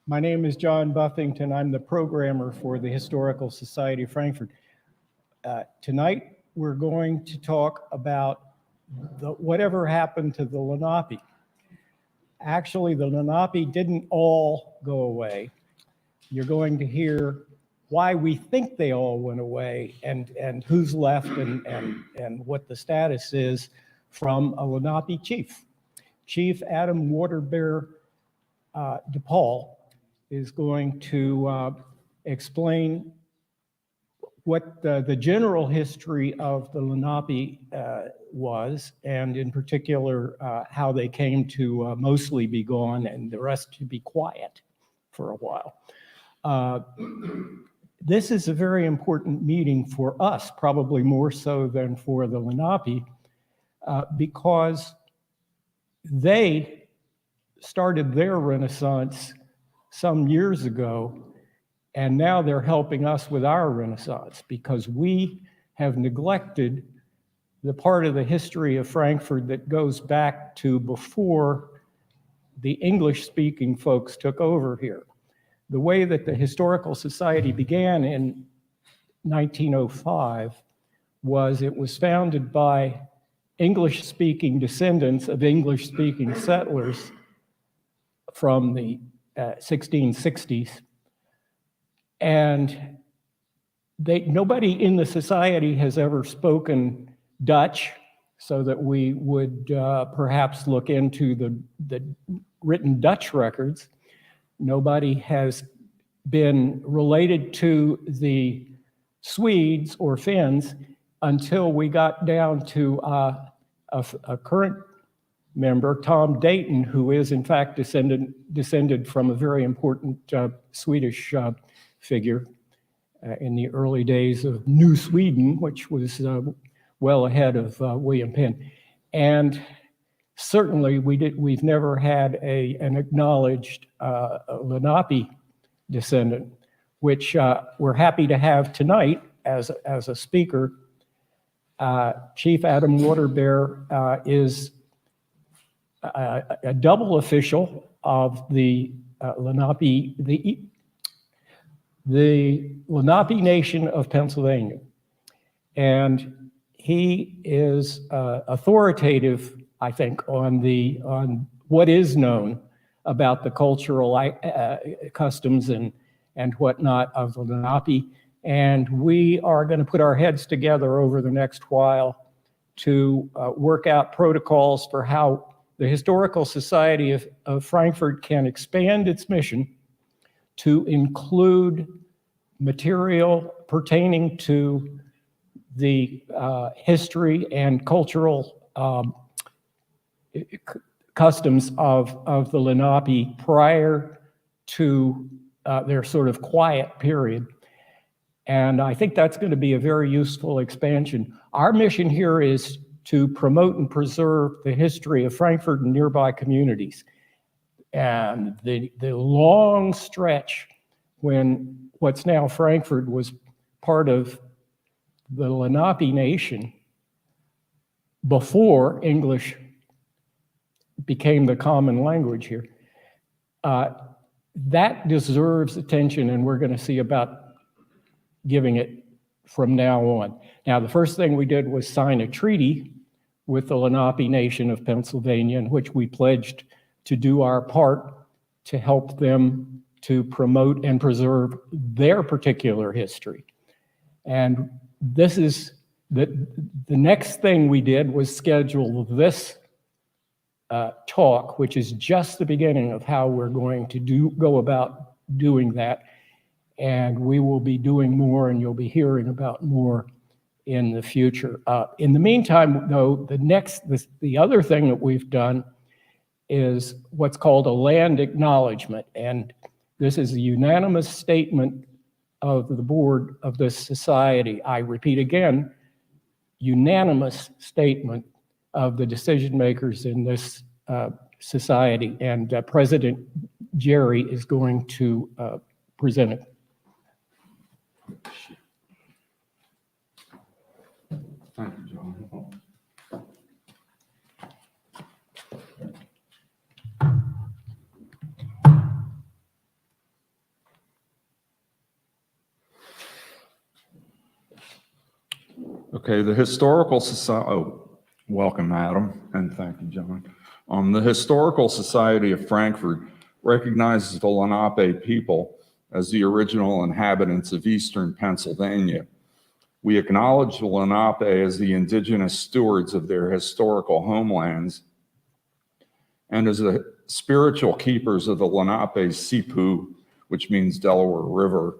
My name is John Buffington. I'm the programmer for the Historical Society of Frankfurt. Tonight, we're going to talk about whatever happened to the Lenape. Actually, the Lenape didn't all go away. You're going to hear why we think they all went away and who's left and what the status is from a Lenape chief. Chief Adam Waterbear DePaul is going to explain what the general history of the Lenape was, and in particular, how they came to mostly be gone and the rest to be quiet for a while. This is a very important meeting for us, probably more so than for the Lenape, because they started their renaissance some years ago, and now they're helping us with our renaissance because we have neglected the part of the history of Frankfurt that goes back to before the English-speaking folks took over here. The way that the Historical Society began in 1905 was it was founded by English-speaking descendants of English-speaking settlers from the 1660s. And nobody in the society has ever spoken Dutch, so that we would perhaps look into the written Dutch records. Nobody has been related to the Swedes or Finns until we got down to a current member, Tom Dayton, who is in fact descended from a very important Swedish figure in the early days of New Sweden, which was well ahead of William Penn. And certainly we've never had an acknowledged Lenape descendant, which we're happy to have tonight as a speaker. Chief Adam Waterbear is a double official of the Lenape, the Lenape Nation of Pennsylvania. And he is authoritative, I think, on what is known about the cultural customs and whatnot of the Lenape. And we are going to put our heads together over the next while to work out protocols for how the Historical Society of Frankfurt can expand its mission to include material pertaining to the history and cultural customs of the Lenape prior to their sort of quiet period. And I think that's going to be a very useful expansion. Our mission here is to promote and preserve the history of Frankfurt and nearby communities. And the long stretch when what's now Frankfurt was part of the Lenape Nation before English became the common language here, that deserves attention, and we're going to see about giving it from now on. Now, the first thing we did was sign a treaty with the Lenape Nation of Pennsylvania, in which we pledged to do our part to help them to promote and preserve their particular history. And this is the next thing we did was schedule this talk, which is just the beginning of how we're going to go about doing that. And we will be doing more, and you'll be hearing about more in the future. In the meantime, though, the other thing that we've done is what's called a land acknowledgement. And this is a unanimous statement of the board of this society. I repeat again, unanimous statement of the decision makers in this society. And President Jerry is going to present it. Thank you, John. Okay, the Historical Society, welcome, Adam, and thank you, John. The Historical Society of Frankfurt recognizes the Lenape people as the original inhabitants of eastern Pennsylvania. We acknowledge the Lenape as the indigenous stewards of their historical homelands and as the spiritual keepers of the Lenape Sipu, which means Delaware River.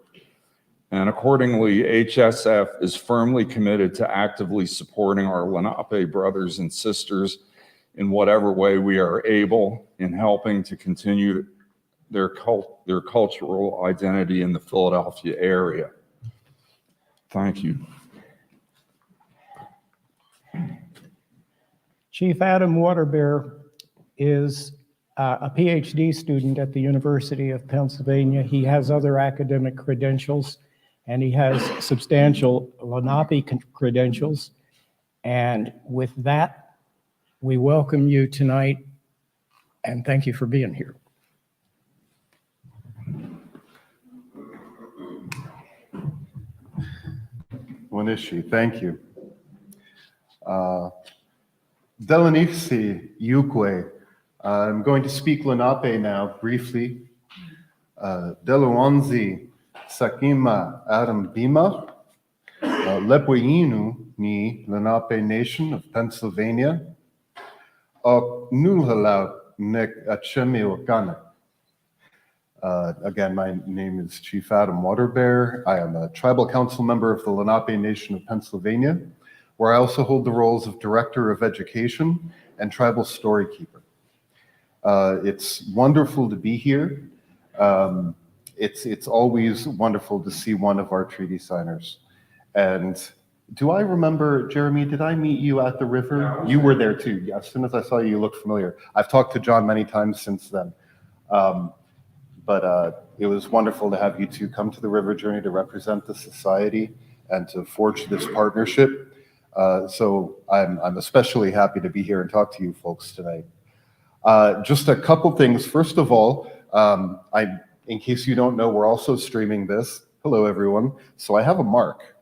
And accordingly, HSF is firmly committed to actively supporting our Lenape brothers and sisters in whatever way we are able in helping to continue their cultural identity in the Philadelphia area. Thank you. Chief Adam Waterbear is a PhD student at the University of Pennsylvania. He has other academic credentials, and he has substantial Lenape credentials. And with that, we welcome you tonight, and thank you for being here. Wanishi, thank you. Delanisi Yukwe. I'm going to speak Lenape now, briefly. Deluanzi Sakima Adam Bima. Lepweinu ni Lenape Nation of Pennsylvania. Nulhalau nek achemi wakana. Again, my name is Chief Adam Waterbear. I am a tribal council member of the Lenape Nation of Pennsylvania, where I also hold the roles of Director of Education and Tribal Storykeeper. It's wonderful to be here. It's always wonderful to see one of our treaty signers. And do I remember, Jeremy, did I meet you at the river? You were there too. Yeah, as soon as I saw you, you looked familiar. I've talked to John many times since then. But it was wonderful to have you two come to the River Journey to represent the society and to forge this partnership. So I'm especially happy to be here and talk to you folks tonight. Just a couple things. First of all, in case you don't know, we're also streaming this. Hello, everyone. So I have a mark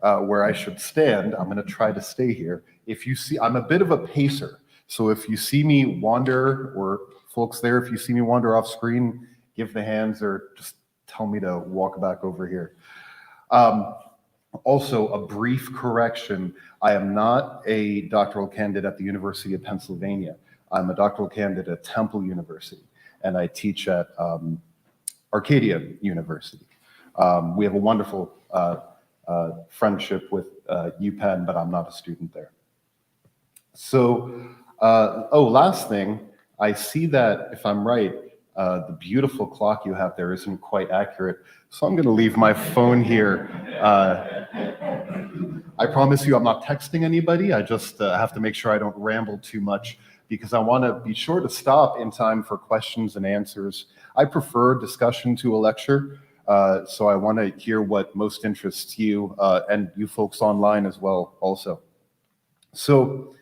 where I should stand. I'm going to try to stay here. If you see, I'm a bit of a pacer. So if you see me wander, or folks there, if you see me wander off screen, give the hands or just tell me to walk back over here. Also, a brief correction. I am not a doctoral candidate at the University of Pennsylvania. I'm a doctoral candidate at Temple University, and I teach at Arcadia University. We have a wonderful friendship with UPenn, but I'm not a student there. So, last thing, I see that, if I'm right, the beautiful clock you have there isn't quite accurate, so I'm going to leave my phone here. I promise you I'm not texting anybody. I just have to make sure I don't ramble too much, because I want to be sure to stop in time for questions and answers. I prefer discussion to a lecture, so I want to hear what most interests you and you folks online as well also. So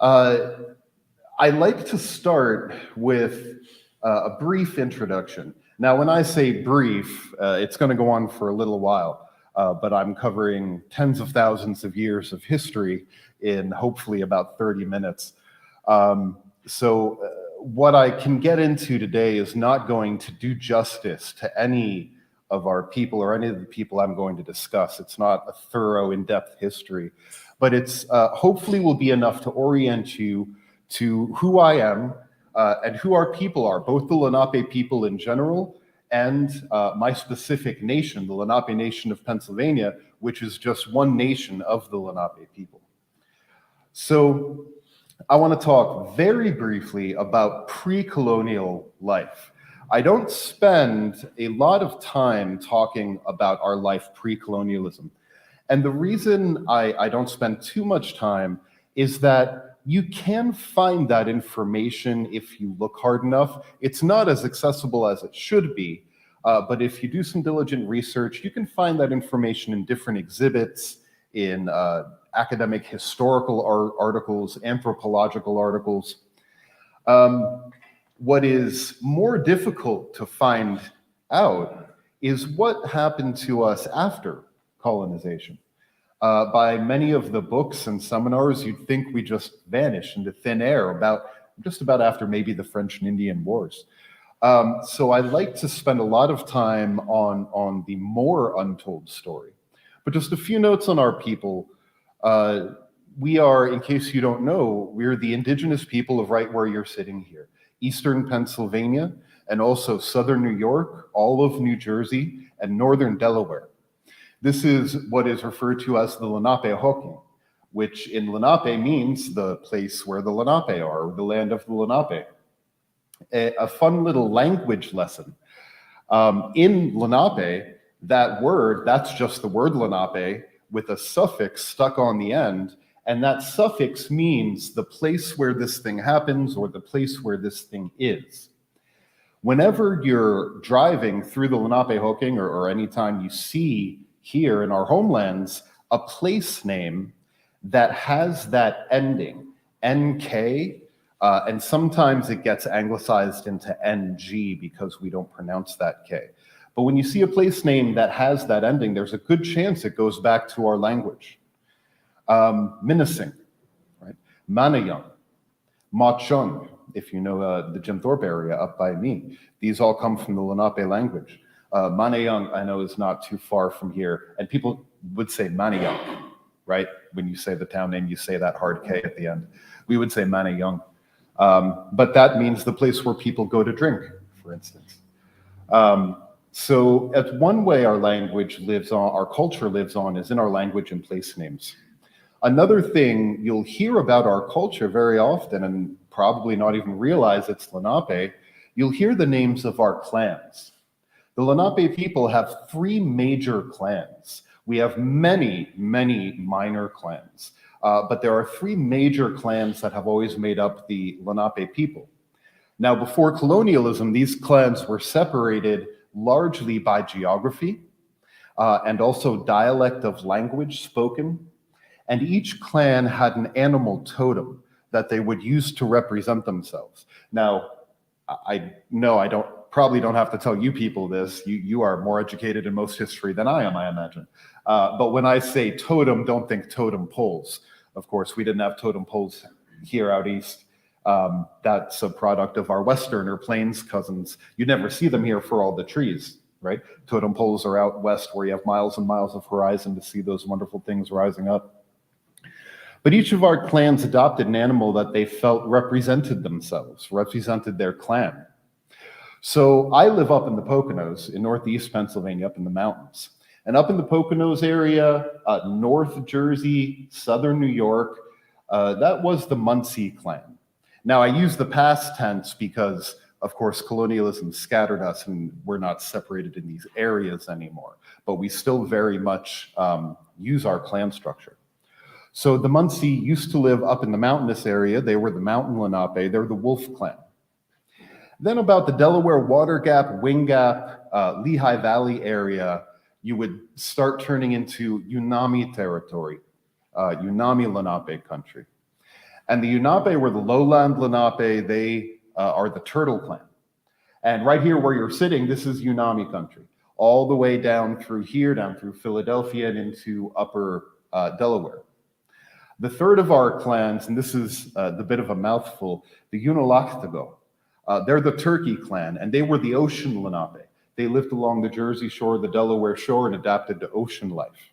I like to start with a brief introduction. Now, when I say brief, it's going to go on for a little while, but I'm covering tens of thousands of years of history in hopefully about 30 minutes. So what I can get into today is not going to do justice to any of our people or any of the people I'm going to discuss. It's not a thorough, in-depth history, but it's hopefully will be enough to orient you to who I am and who our people are, both the Lenape people in general and my specific nation, the Lenape Nation of Pennsylvania, which is just one nation of the Lenape people. So I want to talk very briefly about pre-colonial life. I don't spend a lot of time talking about our life pre-colonialism. And the reason I don't spend too much time is that you can find that information if you look hard enough. It's not as accessible as it should be, but if you do some diligent research, you can find that information in different exhibits, in academic historical articles, anthropological articles. What is more difficult to find out is what happened to us after colonization. By many of the books and seminars, you'd think we just vanished into thin air just about after maybe the French and Indian Wars. So I like to spend a lot of time on the more untold story. But just a few notes on our people. We are, in case you don't know, we're the indigenous people of right where you're sitting here. Eastern Pennsylvania, and also southern New York, all of New Jersey, and northern Delaware. This is what is referred to as the Lenape Hoking, which in Lenape means the place where the Lenape are, or the land of the Lenape. A fun little language lesson. In Lenape, that word, that's just the word Lenape with a suffix stuck on the end, and that suffix means the place where this thing happens or the place where this thing is. Whenever you're driving through the Lenape Hoking, or anytime you see here in our homelands a place name that has that ending, NK, and sometimes it gets anglicized into NG because we don't pronounce that K. But when you see a place name that has that ending, there's a good chance it goes back to our language. Minnesing, right? Manayung, Machung, if you know the Jim Thorpe area up by me. These all come from the Lenape language. Manayung, I know, is not too far from here. And people would say Manayung, right? When you say the town name, you say that hard K at the end. We would say Manayung. But that means the place where people go to drink, for instance. So that's one way our language lives on, our culture lives on, is in our language and place names. Another thing you'll hear about our culture very often, and probably not even realize it's Lenape, you'll hear the names of our clans. The Lenape people have 3 major clans. We have many, many minor clans, but there are 3 major clans that have always made up the Lenape people. Now, before colonialism, these clans were separated largely by geography and also dialect of language spoken. And each clan had an animal totem that they would use to represent themselves. Now, I know I probably don't have to tell you people this. You are more educated in most history than I am, I imagine. But when I say totem, don't think totem poles. Of course, we didn't have totem poles here out east. That's a product of our western or plains cousins. You never see them here for all the trees, right? Totem poles are out west where you have miles and miles of horizon to see those wonderful things rising up. But each of our clans adopted an animal that they felt represented themselves, represented their clan. So I live up in the Poconos in northeast Pennsylvania, up in the mountains. And up in the Poconos area, North Jersey, southern New York, that was the Muncie clan. Now I use the past tense because, of course, colonialism scattered us and we're not separated in these areas anymore. But we still very much use our clan structure. So the Muncie used to live up in the mountainous area. They were the Mountain Lenape. They're the Wolf clan. Then about the Delaware Water Gap, Wing Gap, Lehigh Valley area, you would start turning into Unami territory, Unami Lenape country. And the Unape were the lowland Lenape. They are the Turtle clan. And right here where you're sitting, this is Unami country, all the way down through here, down through Philadelphia and into upper Delaware. The third of our clans, and this is the bit of a mouthful, the Unalaktago. They're the Turkey clan, and they were the ocean Lenape. They lived along the Jersey shore, the Delaware shore, and adapted to ocean life.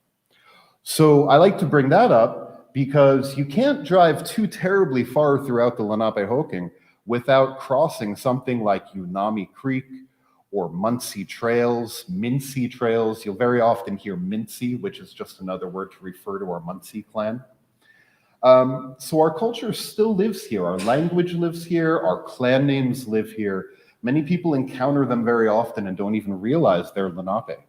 So I like to bring that up because you can't drive too terribly far throughout the Lenape Hoking without crossing something like Unami Creek or Muncie Trails, Mincie Trails. You'll very often hear Mincie, which is just another word to refer to our Muncie clan. So our culture still lives here. Our language lives here. Our clan names live here. Many people encounter them very often and don't even realize they're Lenape.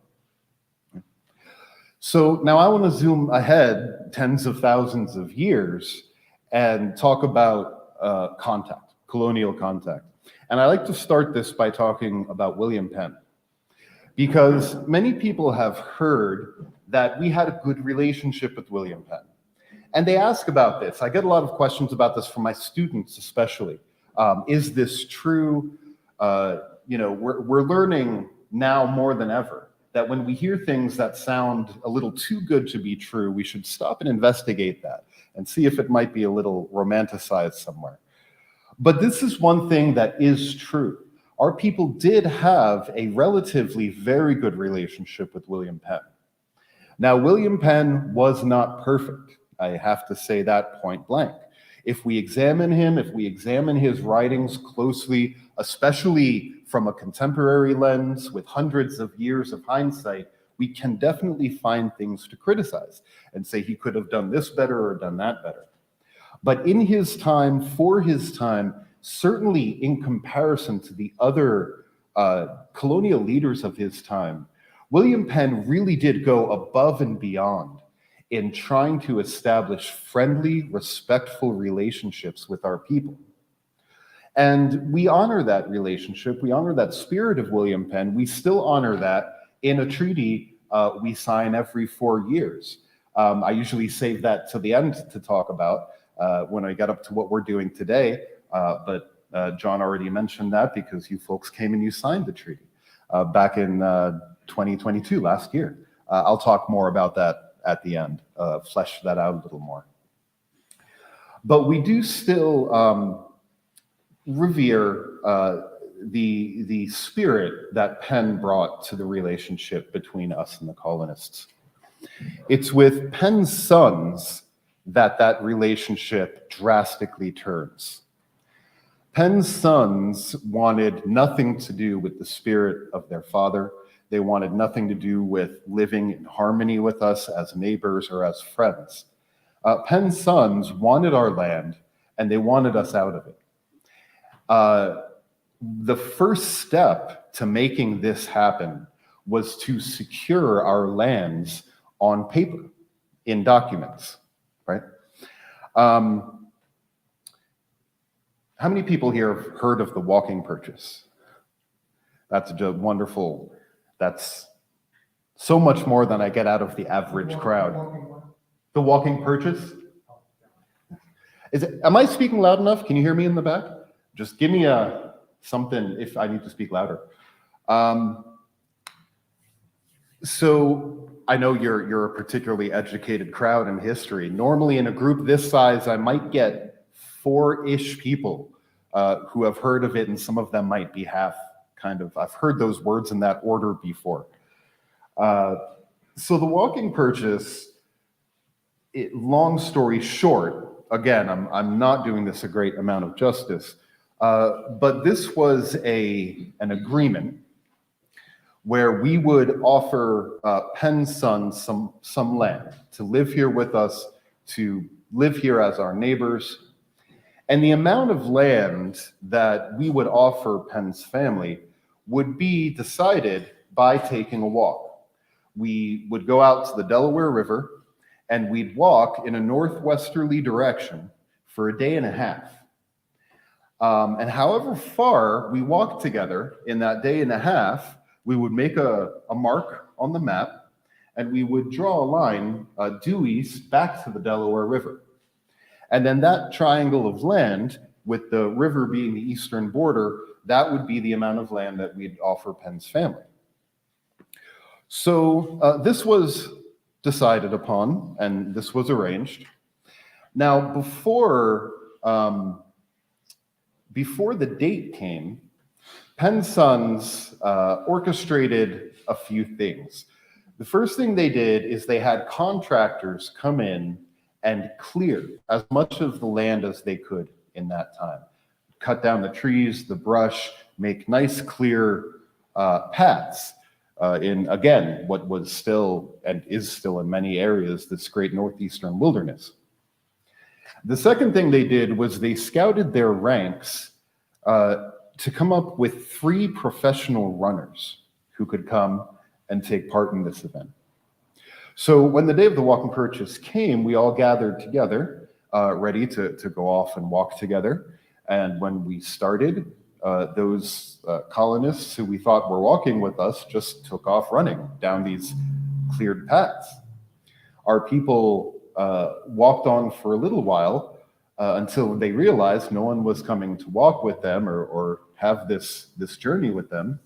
So now I want to zoom ahead tens of thousands of years and talk about contact, colonial contact. And I like to start this by talking about William Penn, because many people have heard that we had a good relationship with William Penn. And they ask about this. I get a lot of questions about this from my students especially. Is this true? We're learning now more than ever that when we hear things that sound a little too good to be true, we should stop and investigate that and see if it might be a little romanticized somewhere. But this is one thing that is true. Our people did have a relatively very good relationship with William Penn. Now, William Penn was not perfect. I have to say that point blank. If we examine him, if we examine his writings closely, especially from a contemporary lens with hundreds of years of hindsight, we can definitely find things to criticize and say he could have done this better or done that better. But in his time, for his time, certainly in comparison to the other colonial leaders of his time, William Penn really did go above and beyond in trying to establish friendly, respectful relationships with our people. And we honor that relationship. We honor that spirit of William Penn. We still honor that in a treaty we sign every 4 years. I usually save that to the end to talk about when I get up to what we're doing today. But John already mentioned that because you folks came and you signed the treaty back in 2022, last year. I'll talk more about that at the end, flesh that out a little more. But we do still revere the spirit that Penn brought to the relationship between us and the colonists. It's with Penn's sons that relationship drastically turns. Penn's sons wanted nothing to do with the spirit of their father. They wanted nothing to do with living in harmony with us as neighbors or as friends. Penn's sons wanted our land, and they wanted us out of it. The first step to making this happen was to secure our lands on paper, in documents, right? How many people here have heard of the walking purchase? That's a wonderful. That's so much more than I get out of the average crowd. The walking purchase? Am I speaking loud enough? Can you hear me in the back? Just give me something if I need to speak louder. So I know you're a particularly educated crowd in history. Normally in a group this size, I might get 4-ish people who have heard of it, and some of them might be half. I've heard those words in that order before. So the walking purchase, long story short, again, I'm not doing this a great amount of justice, but this was an agreement where we would offer Penn's sons some land to live here with us, to live here as our neighbors. And the amount of land that we would offer Penn's family would be decided by taking a walk. We would go out to the Delaware River and we'd walk in a northwesterly direction for a day and a half. And however far we walked together in that day and a half, we would make a mark on the map and we would draw a line due east back to the Delaware River. And then that triangle of land, with the river being the eastern border, that would be the amount of land that we'd offer Penn's family. So this was decided upon, and this was arranged. Now, before the date came, Penn's sons orchestrated a few things. The first thing they did is they had contractors come in and clear as much of the land as they could in that time. Cut down the trees, the brush, make nice clear paths in, again, what was still and is still in many areas, this great northeastern wilderness. The second thing they did was they scouted their ranks to come up with 3 professional runners who could come and take part in this event. So when the day of the walking purchase came, we all gathered together, ready to go off and walk together. And when we started, those colonists who we thought were walking with us just took off running down these cleared paths. Our people walked on for a little while until they realized no one was coming to walk with them or have this journey with them.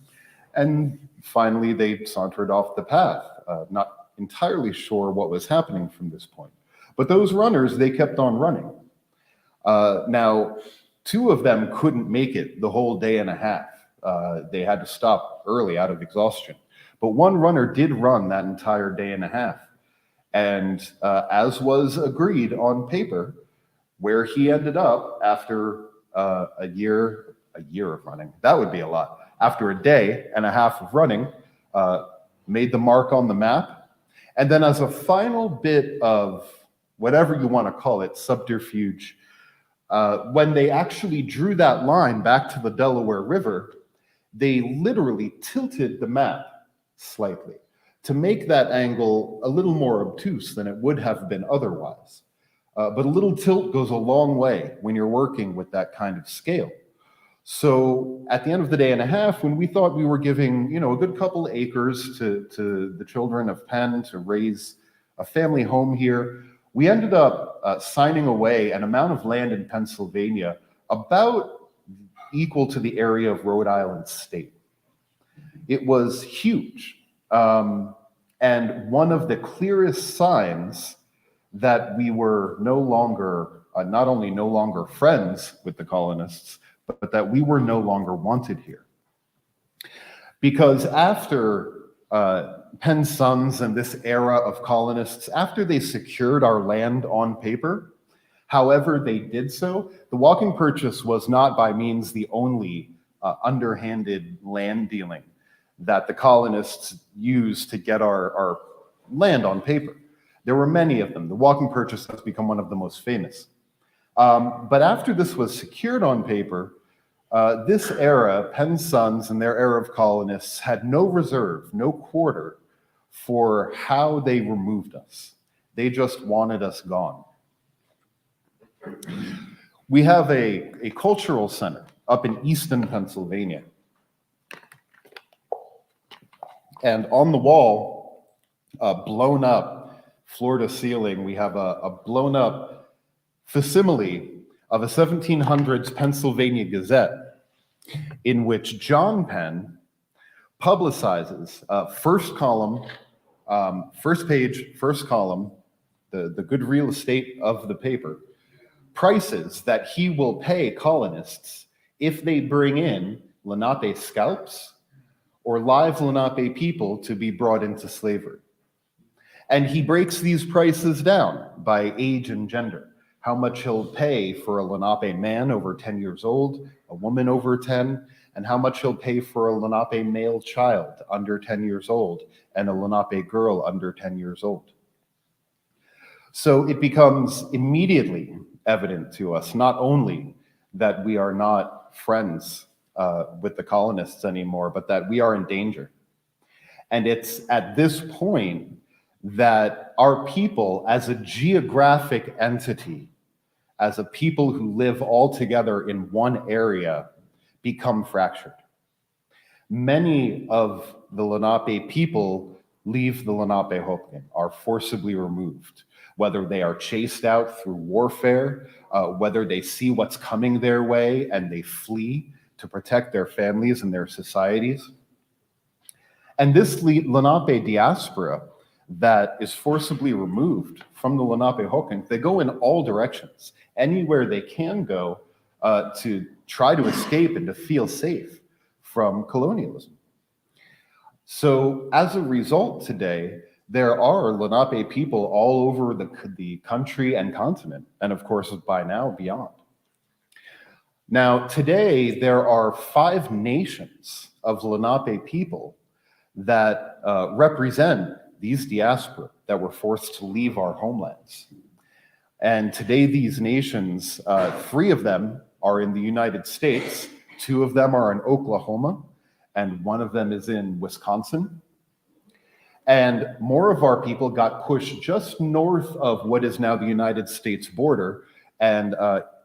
And finally, they sauntered off the path, not entirely sure what was happening from this point. But those runners, they kept on running. Now, 2 of them couldn't make it the whole day and a half. They had to stop early out of exhaustion. But 1 runner did run that entire day and a half. And as was agreed on paper, where he ended up after a year of running, that would be a lot. After a day and a half of running, made the mark on the map. And then as a final bit of whatever you want to call it, subterfuge, when they actually drew that line back to the Delaware River, they literally tilted the map slightly to make that angle a little more obtuse than it would have been otherwise. But a little tilt goes a long way when you're working with that kind of scale. So at the end of the day and a half, when we thought we were giving, a good couple acres to the children of Penn to raise a family home here, we ended up signing away an amount of land in Pennsylvania about equal to the area of Rhode Island state. It was huge. And one of the clearest signs that we were no longer, not only no longer friends with the colonists, but that we were no longer wanted here. Because after Penn's sons and this era of colonists, after they secured our land on paper, however they did so, the walking purchase was not by means the only underhanded land dealing that the colonists used to get our land on paper. There were many of them. The walking purchase has become one of the most famous. But after this was secured on paper, this era, Penn's sons and their era of colonists had no reserve, no quarter for how they removed us. They just wanted us gone. We have a cultural center up in Easton, Pennsylvania. And on the wall, blown up, floor to ceiling, we have a blown up facsimile of a 1700s Pennsylvania Gazette in which John Penn publicizes first column, first page, first column, the good real estate of the paper, prices that he will pay colonists if they bring in Lenape scalps or live Lenape people to be brought into slavery. And he breaks these prices down by age and gender. How much he'll pay for a Lenape man over 10 years old, a woman over 10, and how much he'll pay for a Lenape male child under 10 years old and a Lenape girl under 10 years old. So it becomes immediately evident to us not only that we are not friends with the colonists anymore, but that we are in danger. And it's at this point that our people, as a geographic entity, as a people who live all together in one area, become fractured. Many of the Lenape people leave the Lenape are forcibly removed, whether they are chased out through warfare, whether they see what's coming their way and they flee to protect their families and their societies. And this Lenape diaspora that is forcibly removed from the Lenape they go in all directions, anywhere they can go to try to escape and to feel safe from colonialism. So as a result today, there are Lenape people all over the country and continent, and of course by now beyond. Now today there are 5 nations of Lenape people that represent these diaspora that were forced to leave our homelands. And today these nations, 3 of them are in the United States, 2 of them are in Oklahoma, and 1 of them is in Wisconsin. And more of our people got pushed just north of what is now the United States border, and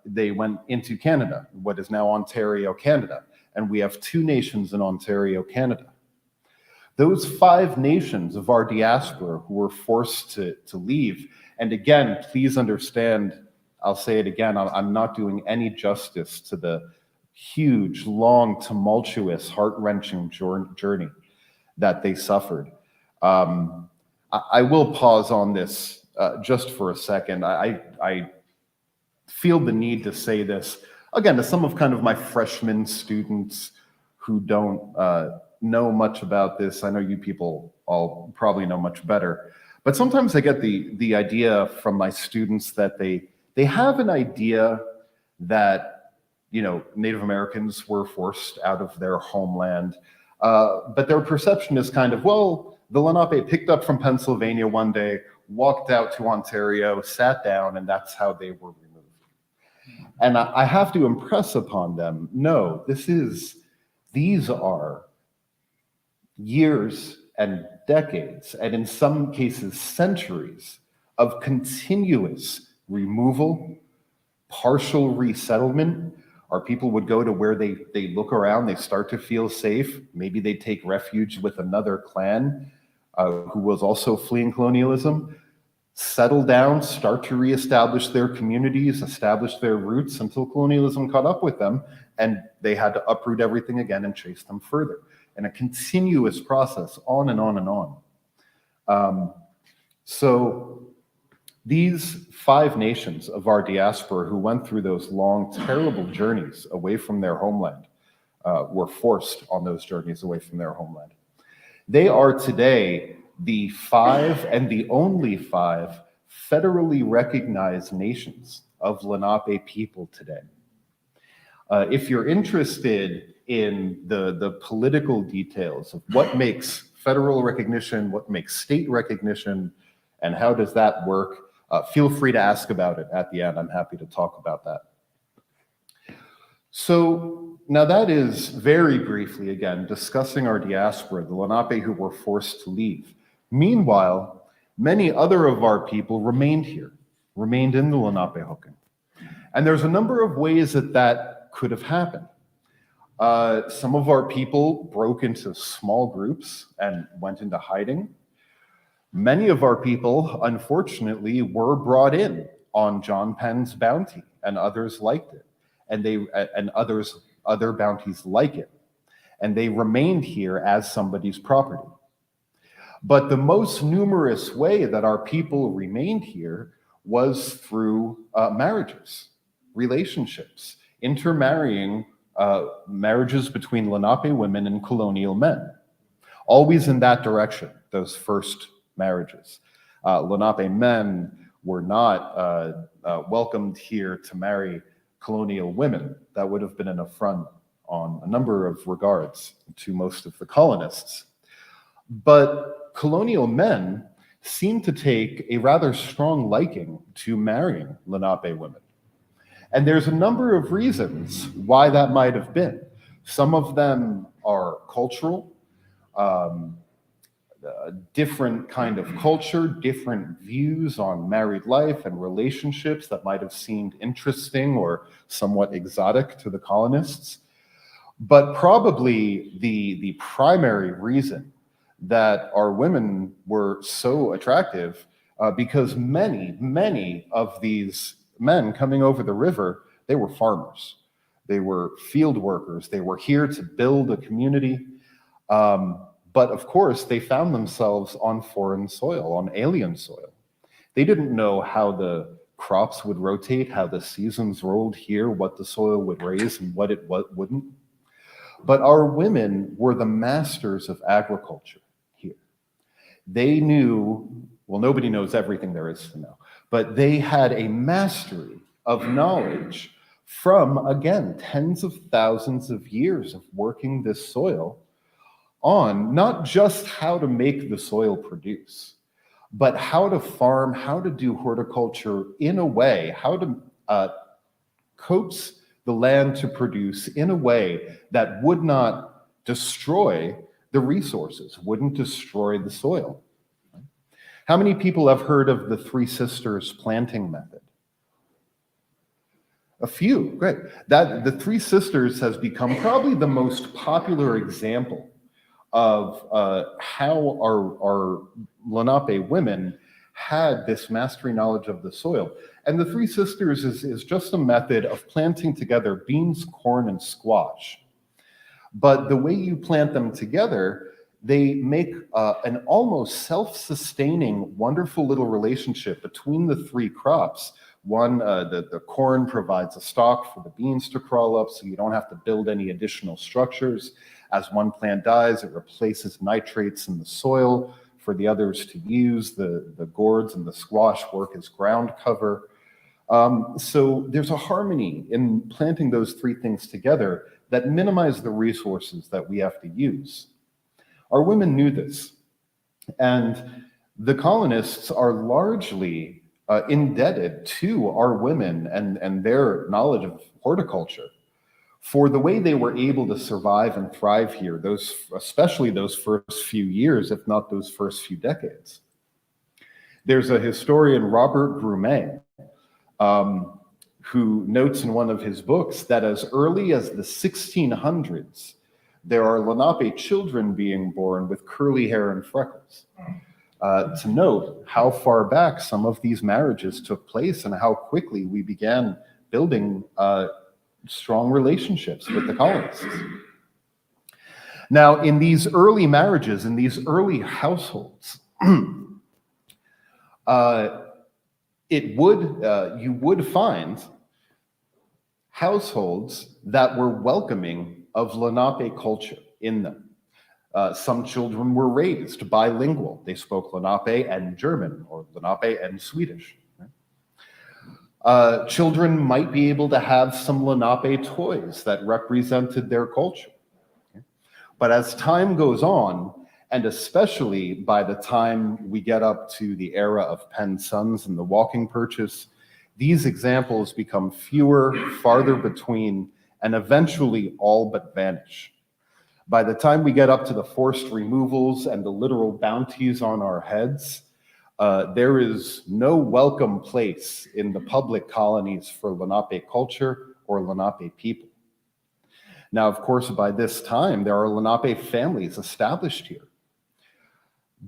they went into Canada, what is now Ontario, Canada. And we have 2 nations in Ontario, Canada. Those 5 nations of our diaspora who were forced to leave, and again, please understand, I'll say it again, I'm not doing any justice to the huge, long, tumultuous, heart-wrenching journey that they suffered. I will pause on this just for a second. I feel the need to say this, again, to some of kind of my freshman students who don't know much about this. I know you people all probably know much better. But sometimes I get the idea from my students that they have an idea that, you know, Native Americans were forced out of their homeland, but their perception is kind of, well, the Lenape picked up from Pennsylvania one day, walked out to Ontario, sat down, and that's how they were removed. And I have to impress upon them, no, these are years and decades, and in some cases centuries, of continuous removal, partial resettlement. Our people would go to where they look around, they start to feel safe. Maybe they take refuge with another clan who was also fleeing colonialism, settle down, start to reestablish their communities, establish their roots until colonialism caught up with them, and they had to uproot everything again and chase them further. And a continuous process, on and on and on. So these 5 nations of our diaspora who went through those long, terrible journeys away from their homeland, were forced on those journeys away from their homeland. They are today the 5 and the only 5 federally recognized nations of Lenape people today. If you're interested in the political details of what makes federal recognition, what makes state recognition, and how does that work, feel free to ask about it at the end. I'm happy to talk about that. So now that is very briefly, again, discussing our diaspora, the Lenape who were forced to leave. Meanwhile, many other of our people remained here, remained in the Lenapehoking. And there's a number of ways that could have happened. Some of our people broke into small groups and went into hiding. Many of our people, unfortunately, were brought in on John Penn's bounty, and others liked it, and other bounties like it, and they remained here as somebody's property. But the most numerous way that our people remained here was through marriages, relationships, intermarrying, marriages between Lenape women and colonial men. Always in that direction, those first marriages. Lenape men were not welcomed here to marry colonial women. That would have been an affront on a number of regards to most of the colonists. But colonial men seemed to take a rather strong liking to marrying Lenape women. And there's a number of reasons why that might have been. Some of them are cultural, different kind of culture, different views on married life and relationships that might have seemed interesting or somewhat exotic to the colonists. But probably the primary reason that our women were so attractive, because many of these men coming over the river, they were farmers. They were field workers. They were here to build a community. But of course, they found themselves on foreign soil, on alien soil. They didn't know how the crops would rotate, how the seasons rolled here, what the soil would raise and what it wouldn't. But our women were the masters of agriculture here. They knew, well, nobody knows everything there is to know, but they had a mastery of knowledge from, again, tens of thousands of years of working this soil on not just how to make the soil produce, but how to farm, how to do horticulture in a way, how to coax the land to produce in a way that would not destroy the resources, wouldn't destroy the soil. How many people have heard of the Three Sisters planting method? A few, great. The Three Sisters has become probably the most popular example of how our Lenape women had this mastery knowledge of the soil. And the Three Sisters is just a method of planting together beans, corn, and squash. But the way you plant them together, they make an almost self-sustaining, wonderful little relationship between the three crops. One, the corn provides a stalk for the beans to crawl up, so you don't have to build any additional structures. As one plant dies, it replaces nitrates in the soil for the others to use. The gourds and the squash work as ground cover. So there's a harmony in planting those three things together that minimize the resources that we have to use. Our women knew this, and the colonists are largely indebted to our women and their knowledge of horticulture for the way they were able to survive and thrive here, especially those first few years, if not those first few decades. There's a historian, Robert Grumet, who notes in one of his books that as early as the 1600s, there are Lenape children being born with curly hair and freckles. To note how far back some of these marriages took place and how quickly we began building strong relationships with the colonists. Now, in these early marriages, in these early households, you would find households that were welcoming of Lenape culture in them. Some children were raised bilingual. They spoke Lenape and German, or Lenape and Swedish. Children might be able to have some Lenape toys that represented their culture. But as time goes on, and especially by the time we get up to the era of Penn's sons and the walking purchase, these examples become fewer, farther between, and eventually all but vanish. By the time we get up to the forced removals and the literal bounties on our heads, there is no welcome place in the public colonies for Lenape culture or Lenape people. Now, of course, by this time, there are Lenape families established here.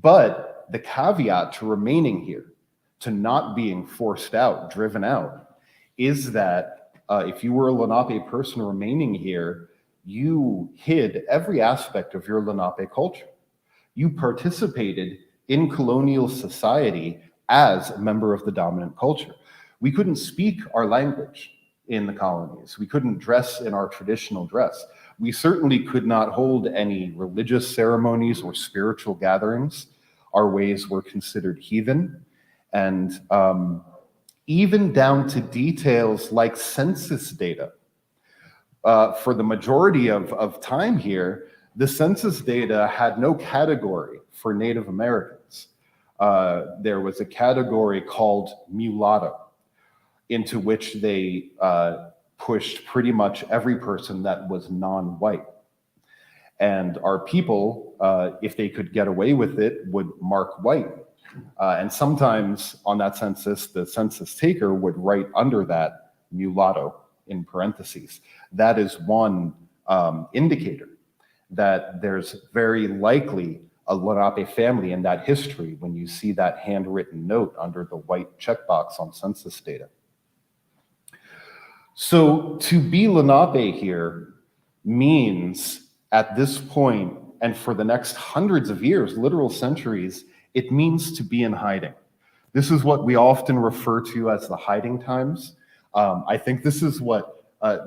But the caveat to remaining here, to not being forced out, driven out, is that if you were a Lenape person remaining here, you hid every aspect of your Lenape culture. You participated in colonial society as a member of the dominant culture. We couldn't speak our language in the colonies. We couldn't dress in our traditional dress. We certainly could not hold any religious ceremonies or spiritual gatherings. Our ways were considered heathen. And even down to details like census data. For the majority of time here, the census data had no category for Native Americans. There was a category called mulatto, into which they pushed pretty much every person that was non-white. And our people, if they could get away with it, would mark white. And sometimes on that census, the census taker would write under that mulatto in parentheses. That is one indicator that there's very likely a Lenape family in that history when you see that handwritten note under the white checkbox on census data. So to be Lenape here means at this point, and for the next hundreds of years, literal centuries, it means to be in hiding. This is what we often refer to as the hiding times. I think this is what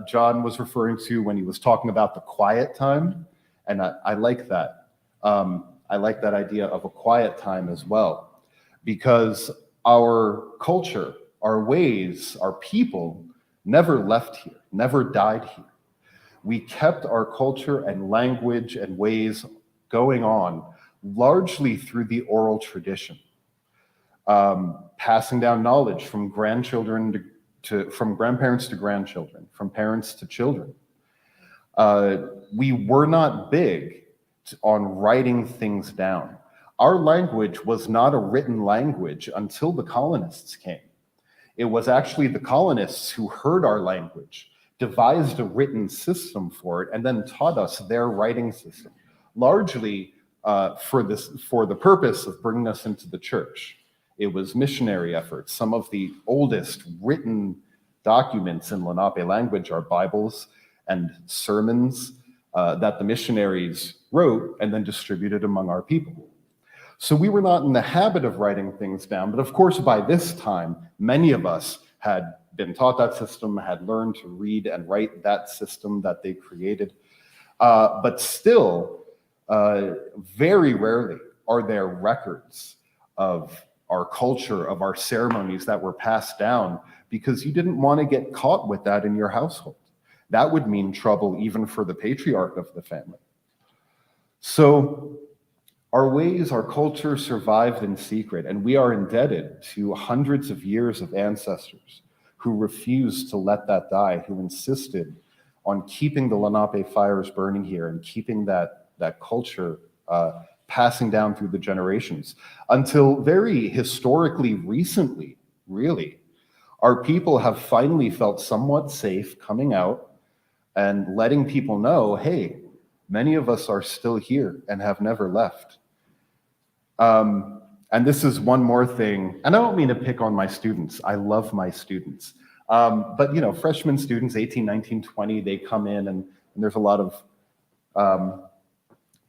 John was referring to when he was talking about the quiet time, and I like that. I like that idea of a quiet time as well, because our culture, our ways, our people never left here, never died here. We kept our culture and language and ways going on largely through the oral tradition, passing down knowledge from grandchildren from grandparents to grandchildren, from parents to children. We were not big on writing things down. Our language was not a written language until the colonists came. It was actually the colonists who heard our language, devised a written system for it, and then taught us their writing system, largely for the purpose of bringing us into the church It was missionary efforts. Some of the oldest written documents in Lenape language are Bibles and sermons that the missionaries wrote and then distributed among our people. So we were not in the habit of writing things down, but of course by this time, many of us had been taught that system, had learned to read and write that system that they created. But still, very rarely are there records of our culture, of our ceremonies that were passed down, because you didn't want to get caught with that in your household. That would mean trouble even for the patriarch of the family. So our ways, our culture survived in secret, and we are indebted to hundreds of years of ancestors who refused to let that die, who insisted on keeping the Lenape fires burning here and keeping that culture passing down through the generations. Until very historically recently, really, our people have finally felt somewhat safe coming out and letting people know, hey, many of us are still here and have never left. And this is one more thing, and I don't mean to pick on my students. I love my students. But you know, freshman students, 18, 19, 20, they come in and there's a lot of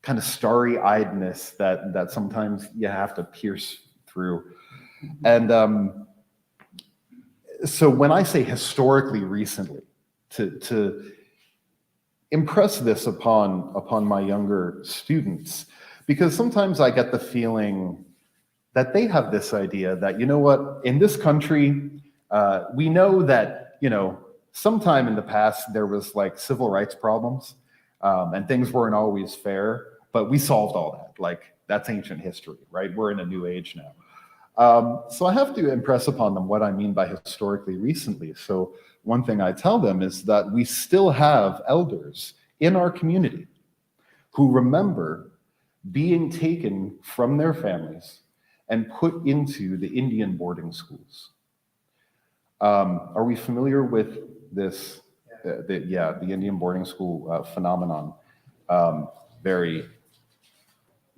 kind of starry-eyedness that sometimes you have to pierce through. And so when I say historically recently, to impress this upon my younger students, because sometimes I get the feeling that they have this idea that, you know what, in this country, we know that, you know, sometime in the past there was like civil rights problems and things weren't always fair, but we solved all that. Like, that's ancient history, right? We're in a new age now. So I have to impress upon them what I mean by historically recently. So one thing I tell them is that we still have elders in our community who remember being taken from their families and put into the Indian boarding schools. Are we familiar with this? The Indian boarding school phenomenon. Very,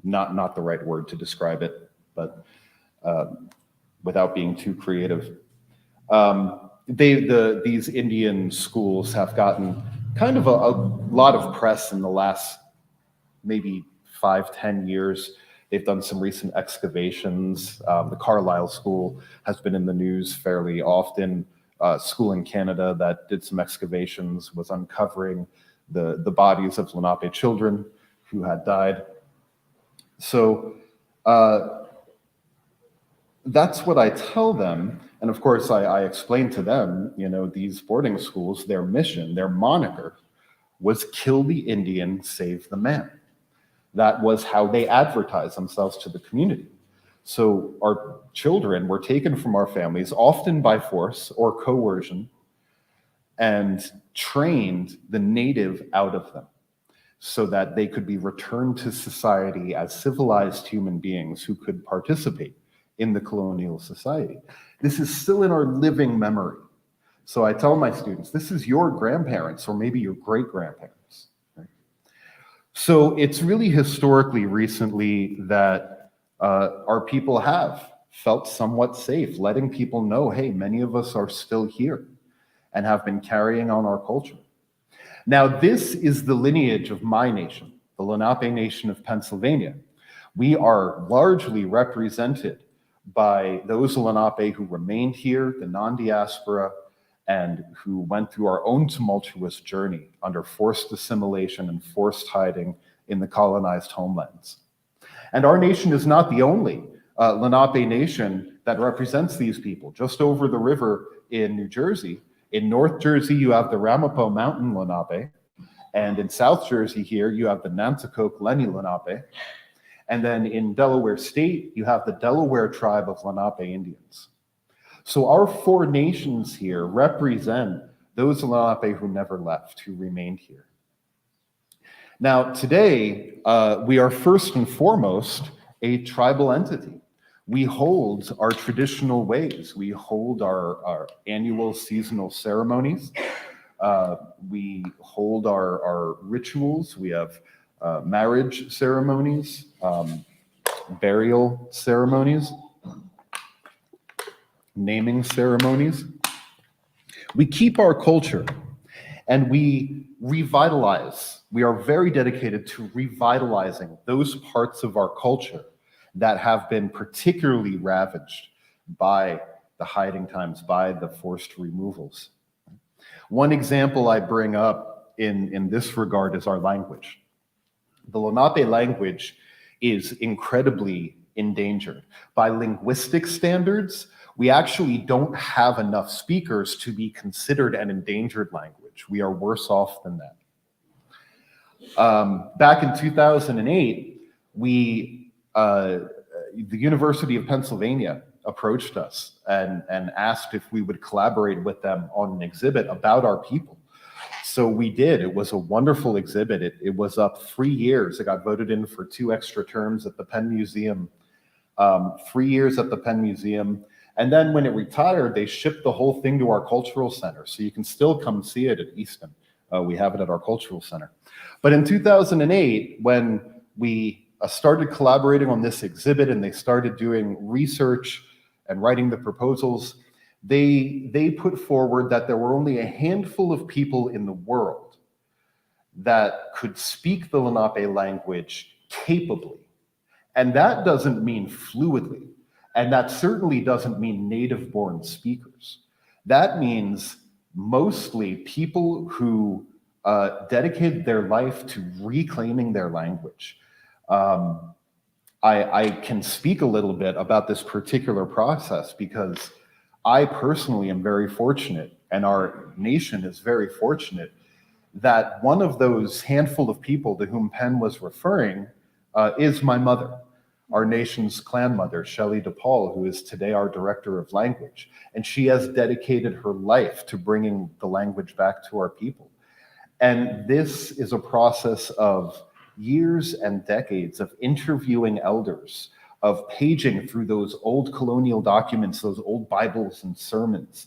not the right word to describe it, but without being too creative. These Indian schools have gotten kind of a lot of press in the last maybe 5-10 years. They've done some recent excavations. The Carlisle School has been in the news fairly often. School in Canada that did some excavations was uncovering the bodies of Lenape children who had died. So that's what I tell them. And of course, I explain to them, you know, these boarding schools, their mission, their moniker was kill the Indian, save the man. That was how they advertised themselves to the community. So our children were taken from our families, often by force or coercion, and trained the native out of them so that they could be returned to society as civilized human beings who could participate in the colonial society. This is still in our living memory. So I tell my students, this is your grandparents or maybe your great-grandparents. Right? So it's really historically recently that our people have felt somewhat safe, letting people know, hey, many of us are still here and have been carrying on our culture. Now, this is the lineage of my nation, the Lenape Nation of Pennsylvania. We are largely represented by those Lenape who remained here, the non-diaspora, and who went through our own tumultuous journey under forced assimilation and forced hiding in the colonized homelands. And our nation is not the only Lenape nation that represents these people. Just over the river in New Jersey, in North Jersey, you have the Ramapo Mountain Lenape, and in South Jersey here, you have the Nanticoke Lenni Lenape. And then in Delaware State, you have the Delaware tribe of Lenape Indians. So our four nations here represent those Lenape who never left, who remained here. Now, today, we are first and foremost a tribal entity. We hold our traditional ways. We hold our annual seasonal ceremonies. We hold our rituals. We have marriage ceremonies, burial ceremonies. naming ceremonies. We keep our culture and we revitalize. We are very dedicated to revitalizing those parts of our culture that have been particularly ravaged by the hiding times, by the forced removals. One example I bring up in this regard is our language. The Lenape language is incredibly endangered. By linguistic standards, we actually don't have enough speakers to be considered an endangered language. We are worse off than that. Back in 2008, the University of Pennsylvania approached us and asked if we would collaborate with them on an exhibit about our people. So we did. It was a wonderful exhibit. It was up 3 years. It got voted in for 2 extra terms at the Penn Museum, 3 years at the Penn Museum. And then when it retired, they shipped the whole thing to our cultural center. So you can still come see it at Easton. We have it at our cultural center. But in 2008, when we started collaborating on this exhibit and they started doing research and writing the proposals, they put forward that there were only a handful of people in the world that could speak the Lenape language capably. And that doesn't mean fluidly. And that certainly doesn't mean native-born speakers. That means mostly people who dedicated their life to reclaiming their language. I can speak a little bit about this particular process because I personally am very fortunate, and our nation is very fortunate, that one of those handful of people to whom Penn was referring is my mother, our nation's clan mother, Shelley DePaul, who is today our director of language. And she has dedicated her life to bringing the language back to our people. And this is a process of years and decades of interviewing elders, of paging through those old colonial documents, those old Bibles and sermons,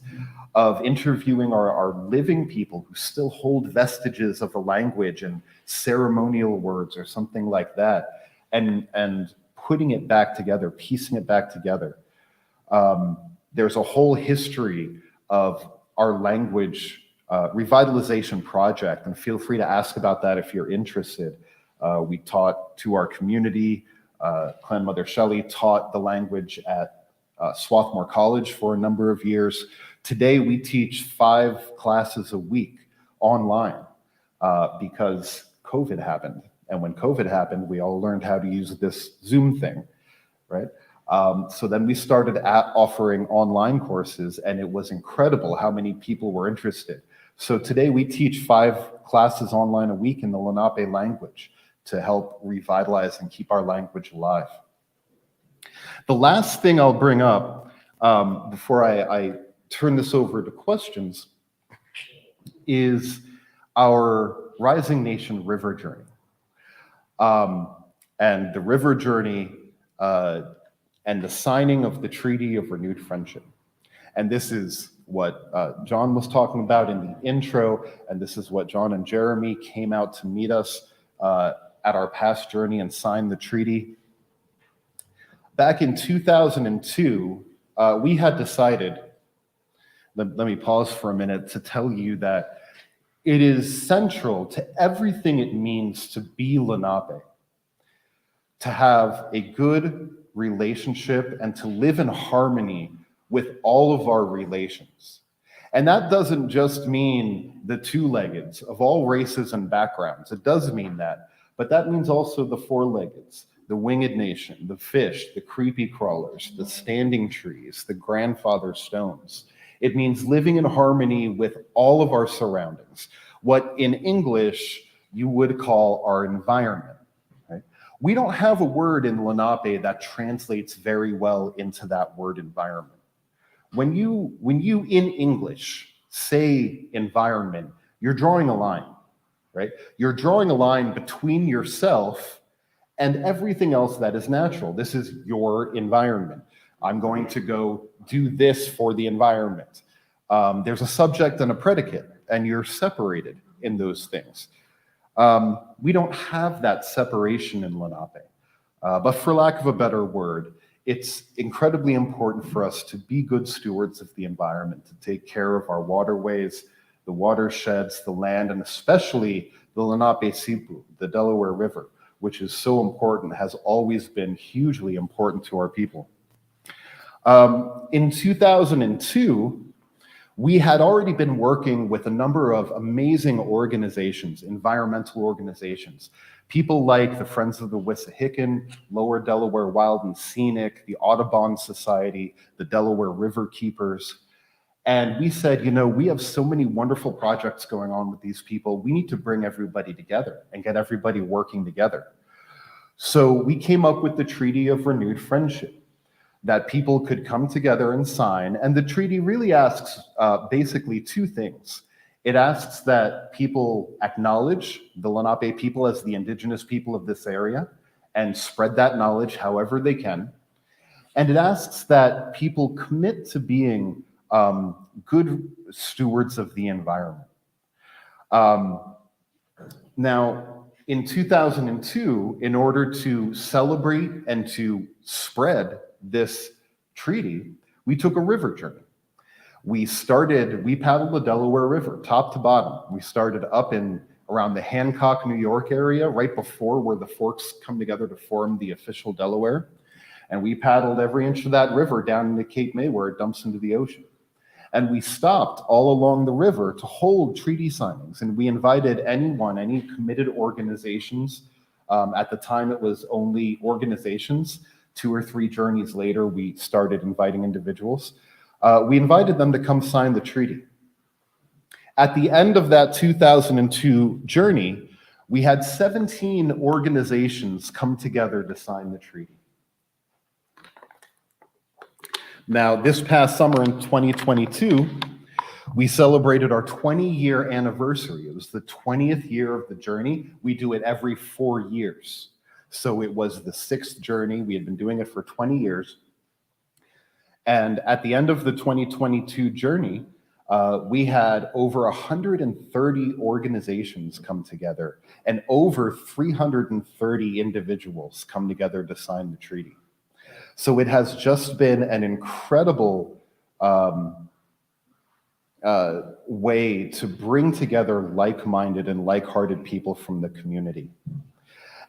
of interviewing our living people who still hold vestiges of the language and ceremonial words or something like that, and putting it back together, piecing it back together. There's a whole history of our language revitalization project, and feel free to ask about that if you're interested. We taught to our community. Clan Mother Shelley taught the language at Swarthmore College for a number of years. Today, we teach 5 classes a week online because COVID happened. And when COVID happened, we all learned how to use this Zoom thing, right? So then we started offering online courses, and it was incredible how many people were interested. So today we teach 5 classes online a week in the Lenape language to help revitalize and keep our language alive. The last thing I'll bring up before I turn this over to questions is our Rising Nation River Journey. And the river journey and the signing of the Treaty of Renewed Friendship. And this is what John was talking about in the intro, and this is what John and Jeremy came out to meet us at our past journey and signed the treaty. Back in 2002, we had decided, let me pause for a minute to tell you that it is central to everything it means to be Lenape, to have a good relationship and to live in harmony with all of our relations. And that doesn't just mean the two-leggeds of all races and backgrounds. It does mean that, but that means also the four-leggeds, the winged nation, the fish, the creepy crawlers, the standing trees, the grandfather stones. It means living in harmony with all of our surroundings, what in English you would call our environment. Right? We don't have a word in Lenape that translates very well into that word environment. When you in English say environment, you're drawing a line, right? You're drawing a line between yourself and everything else that is natural. This is your environment. I'm going to go do this for the environment. There's a subject and a predicate, and you're separated in those things. We don't have that separation in Lenape. But for lack of a better word, it's incredibly important for us to be good stewards of the environment, to take care of our waterways, the watersheds, the land, and especially the Lenape Sipu, the Delaware River, which is so important, has always been hugely important to our people. In 2002, we had already been working with a number of amazing organizations, environmental organizations, people like the Friends of the Wissahickon, Lower Delaware Wild and Scenic, the Audubon Society, the Delaware River Keepers. And we said, you know, we have so many wonderful projects going on with these people. We need to bring everybody together and get everybody working together. So we came up with the Treaty of Renewed Friendship that people could come together and sign. And the treaty really asks basically two things. It asks that people acknowledge the Lenape people as the indigenous people of this area and spread that knowledge however they can. And it asks that people commit to being good stewards of the environment. Now, in 2002, in order to celebrate and to spread this treaty, we took a river journey. We paddled the Delaware River, top to bottom. We started up in around the Hancock, New York area, right before where the forks come together to form the official Delaware. And we paddled every inch of that river down into Cape May where it dumps into the ocean. And we stopped all along the river to hold treaty signings. And we invited anyone, any committed organizations. At the time, it was only organizations. 2 or 3 journeys later, we started inviting individuals. We invited them to come sign the treaty. At the end of that 2002 journey, we had 17 organizations come together to sign the treaty. Now, this past summer in 2022, we celebrated our 20-year anniversary. It was the 20th year of the journey. We do it every 4 years. So it was the 6th journey. We had been doing it for 20 years. And at the end of the 2022 journey, we had over 130 organizations come together and over 330 individuals come together to sign the treaty. So it has just been an incredible way to bring together like-minded and like-hearted people from the community.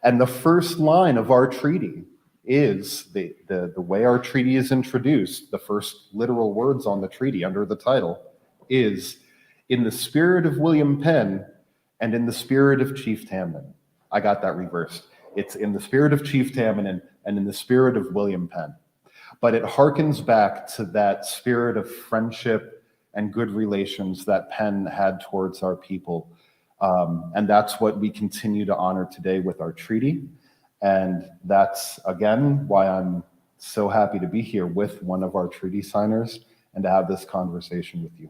And the first line of our treaty is the way our treaty is introduced. The first literal words on the treaty under the title is, "In the spirit of William Penn and in the spirit of Chief Tamman." I got that reversed. It's in the spirit of Chief Tamman and in the spirit of William Penn. But it harkens back to that spirit of friendship and good relations that Penn had towards our people. And that's what we continue to honor today with our treaty. And that's, again, why I'm so happy to be here with one of our treaty signers and to have this conversation with you.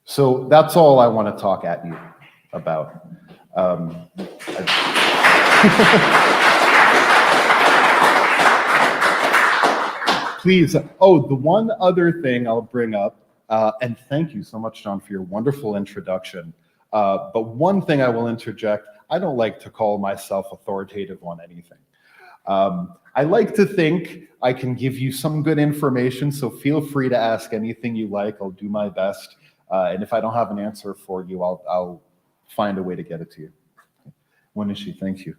So that's all I want to talk at you about. Please, the one other thing I'll bring up, and thank you so much, John, for your wonderful introduction. But one thing I will interject, I don't like to call myself authoritative on anything. I like to think I can give you some good information, so feel free to ask anything you like. I'll do my best. And if I don't have an answer for you, I'll find a way to get it to you. Wanishi, thank you.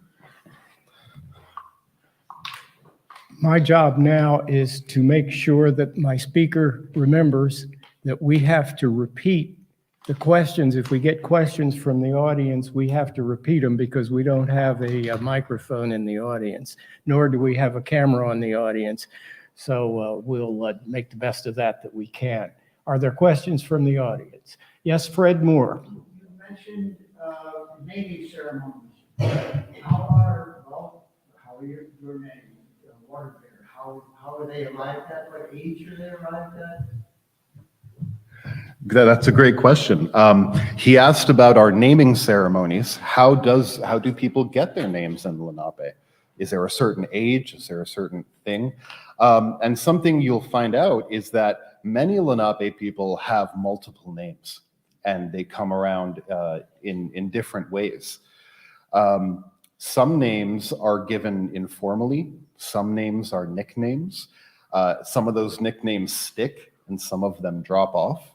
My job now is to make sure that my speaker remembers that we have to repeat the questions. If we get questions from the audience, we have to repeat them because we don't have a microphone in the audience, nor do we have a camera on the audience. So we'll make the best of that we can. Are there questions from the audience? Yes, Fred Moore. You mentioned naming ceremonies. How are your name, Waterbear? How are they arrived at? What age are they arrived at? That's a great question. He asked about our naming ceremonies. How do people get their names in Lenape? Is there a certain age? Is there a certain thing? And something you'll find out is that many Lenape people have multiple names, and they come around in different ways. Some names are given informally. Some names are nicknames. Some of those nicknames stick and some of them drop off.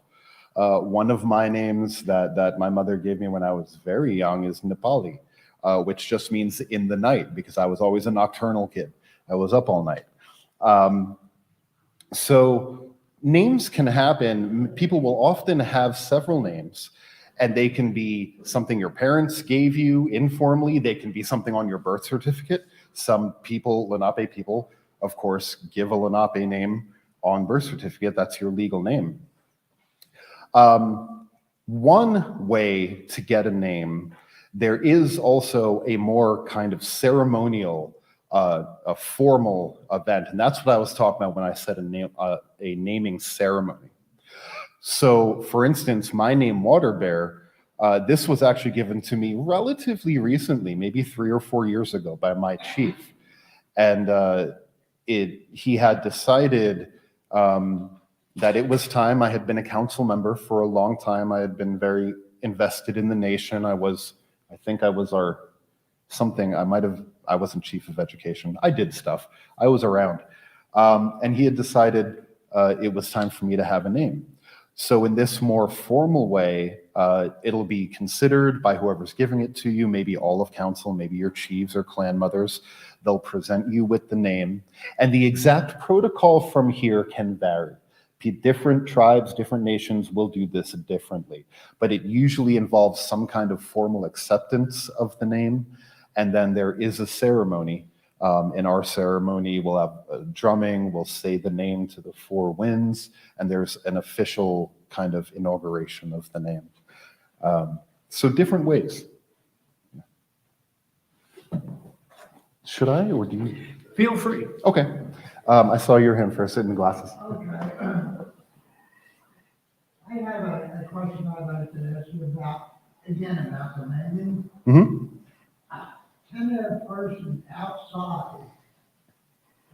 One of my names that my mother gave me when I was very young is Nepali, which just means in the night, because I was always a nocturnal kid. I was up all night. So names can happen. People will often have several names, and they can be something your parents gave you informally. They can be something on your birth certificate. Some people, Lenape people, of course, give a Lenape name on birth certificate. That's your legal name. One way to get a name, there is also a more kind of ceremonial, a formal event, and that's what I was talking about when I said a naming ceremony. So, for instance, my name Waterbear, this was actually given to me relatively recently, maybe 3 or 4 years ago, by my chief, and he had decided that it was time. I had been a council member for a long time. I had been very invested in the nation. I think I was I wasn't chief of education. I did stuff. I was around. And he had decided it was time for me to have a name. So in this more formal way, it'll be considered by whoever's giving it to you, maybe all of council, maybe your chiefs or clan mothers. They'll present you with the name. And the exact protocol from here can vary. Different tribes, different nations will do this differently, but it usually involves some kind of formal acceptance of the name, and then there is a ceremony. In our ceremony, we'll have drumming, we'll say the name to the 4 winds, and there's an official kind of inauguration of the name. So different ways. Should I, or do you? Feel free. Okay. I saw your hand first, in the glasses. Okay. I have a question I'd like to ask you about, again, about the naming. Mm-hmm. Can a person outside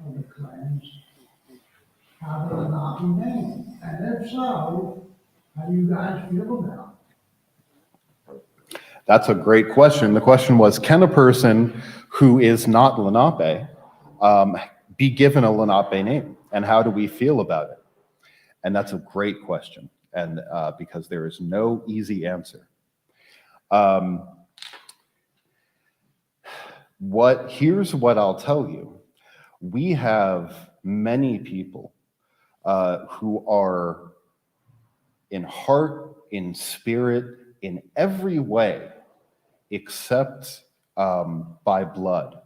of the clans have a Lenape name? And if so, how do you guys feel about it? That's a great question. The question was, can a person who is not Lenape be given a Lenape name? And how do we feel about it? And that's a great question, and because there is no easy answer. Here's what I'll tell you. We have many people who are in heart, in spirit, in every way, except by blood,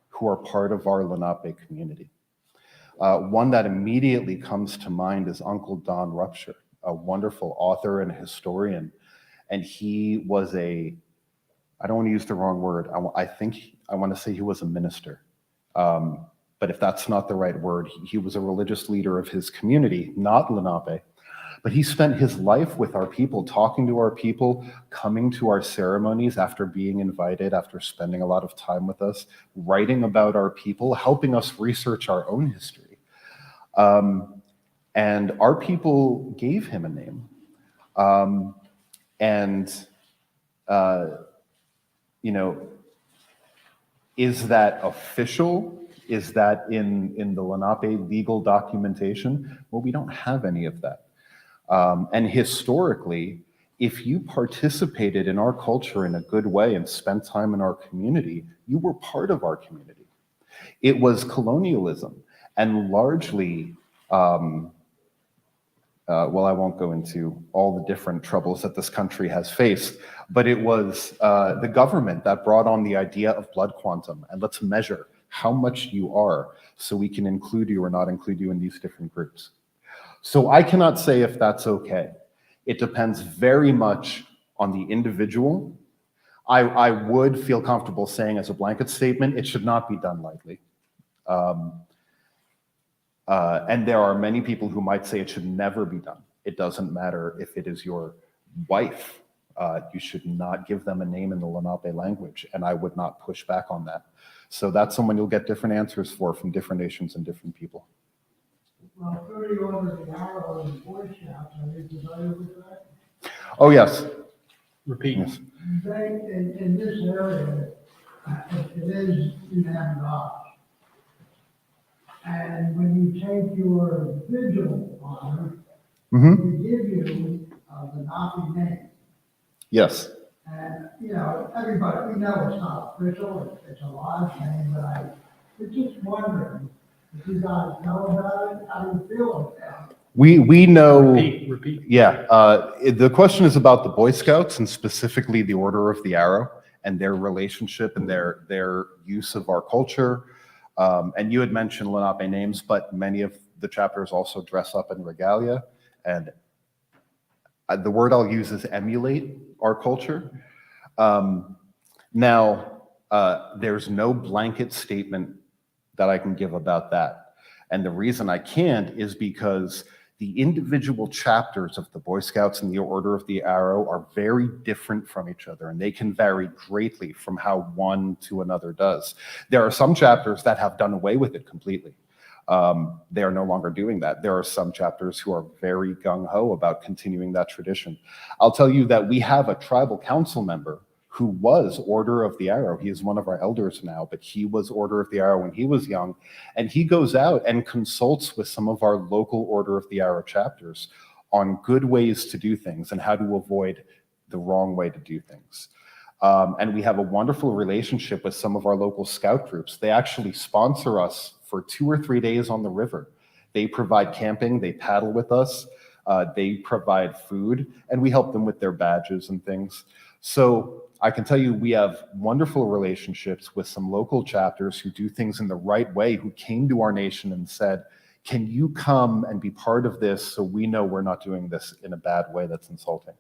who are part of our Lenape community. One that immediately comes to mind is Uncle Don Rupture, a wonderful author and historian. And he was I don't want to use the wrong word. I want to say he was a minister. But if that's not the right word, he was a religious leader of his community, not Lenape. But he spent his life with our people, talking to our people, coming to our ceremonies after being invited, after spending a lot of time with us, writing about our people, helping us research our own history. And our people gave him a name. Is that official? Is that in the Lenape legal documentation? Well, we don't have any of that. And historically, if you participated in our culture in a good way and spent time in our community, you were part of our community. It was colonialism, and largely, well, I won't go into all the different troubles that this country has faced, but it was the government that brought on the idea of blood quantum, and let's measure how much you are so we can include you or not include you in these different groups. So I cannot say if that's okay. It depends very much on the individual. I would feel comfortable saying as a blanket statement, it should not be done lightly. And there are many people who might say it should never be done. It doesn't matter if it is your wife. You should not give them a name in the Lenape language, and I would not push back on that. So that's someone you'll get different answers for from different nations and different people. Well, 30 orders an hour in Boy Scouts, are you familiar with that? Oh, yes. Repeat. Yes. They, in this area, it is unanimous. And when you take your vigil honor, Mm-hmm. we give you the Lenape name. Yes. And, you know, everybody, we know it's not official, it's a lodge name, but I was just wondering if you guys know about it, how do you feel about it? We know. Repeat. Yeah, the question is about the Boy Scouts and specifically the Order of the Arrow and their relationship and their use of our culture. And you had mentioned Lenape names, but many of the chapters also dress up in regalia. And the word I'll use is emulate our culture. Now, there's no blanket statement that I can give about that. And the reason I can't is because the individual chapters of the Boy Scouts and the Order of the Arrow are very different from each other, and they can vary greatly from how one to another does. There are some chapters that have done away with it completely. They are no longer doing that. There are some chapters who are very gung-ho about continuing that tradition. I'll tell you that we have a tribal council member who was Order of the Arrow. He is one of our elders now, but he was Order of the Arrow when he was young. And he goes out and consults with some of our local Order of the Arrow chapters on good ways to do things and how to avoid the wrong way to do things. And we have a wonderful relationship with some of our local scout groups. They actually sponsor us for 2 or 3 days on the river. They provide camping, they paddle with us, they provide food, and we help them with their badges and things. So I can tell you we have wonderful relationships with some local chapters who do things in the right way, who came to our nation and said, can you come and be part of this so we know we're not doing this in a bad way that's insulting?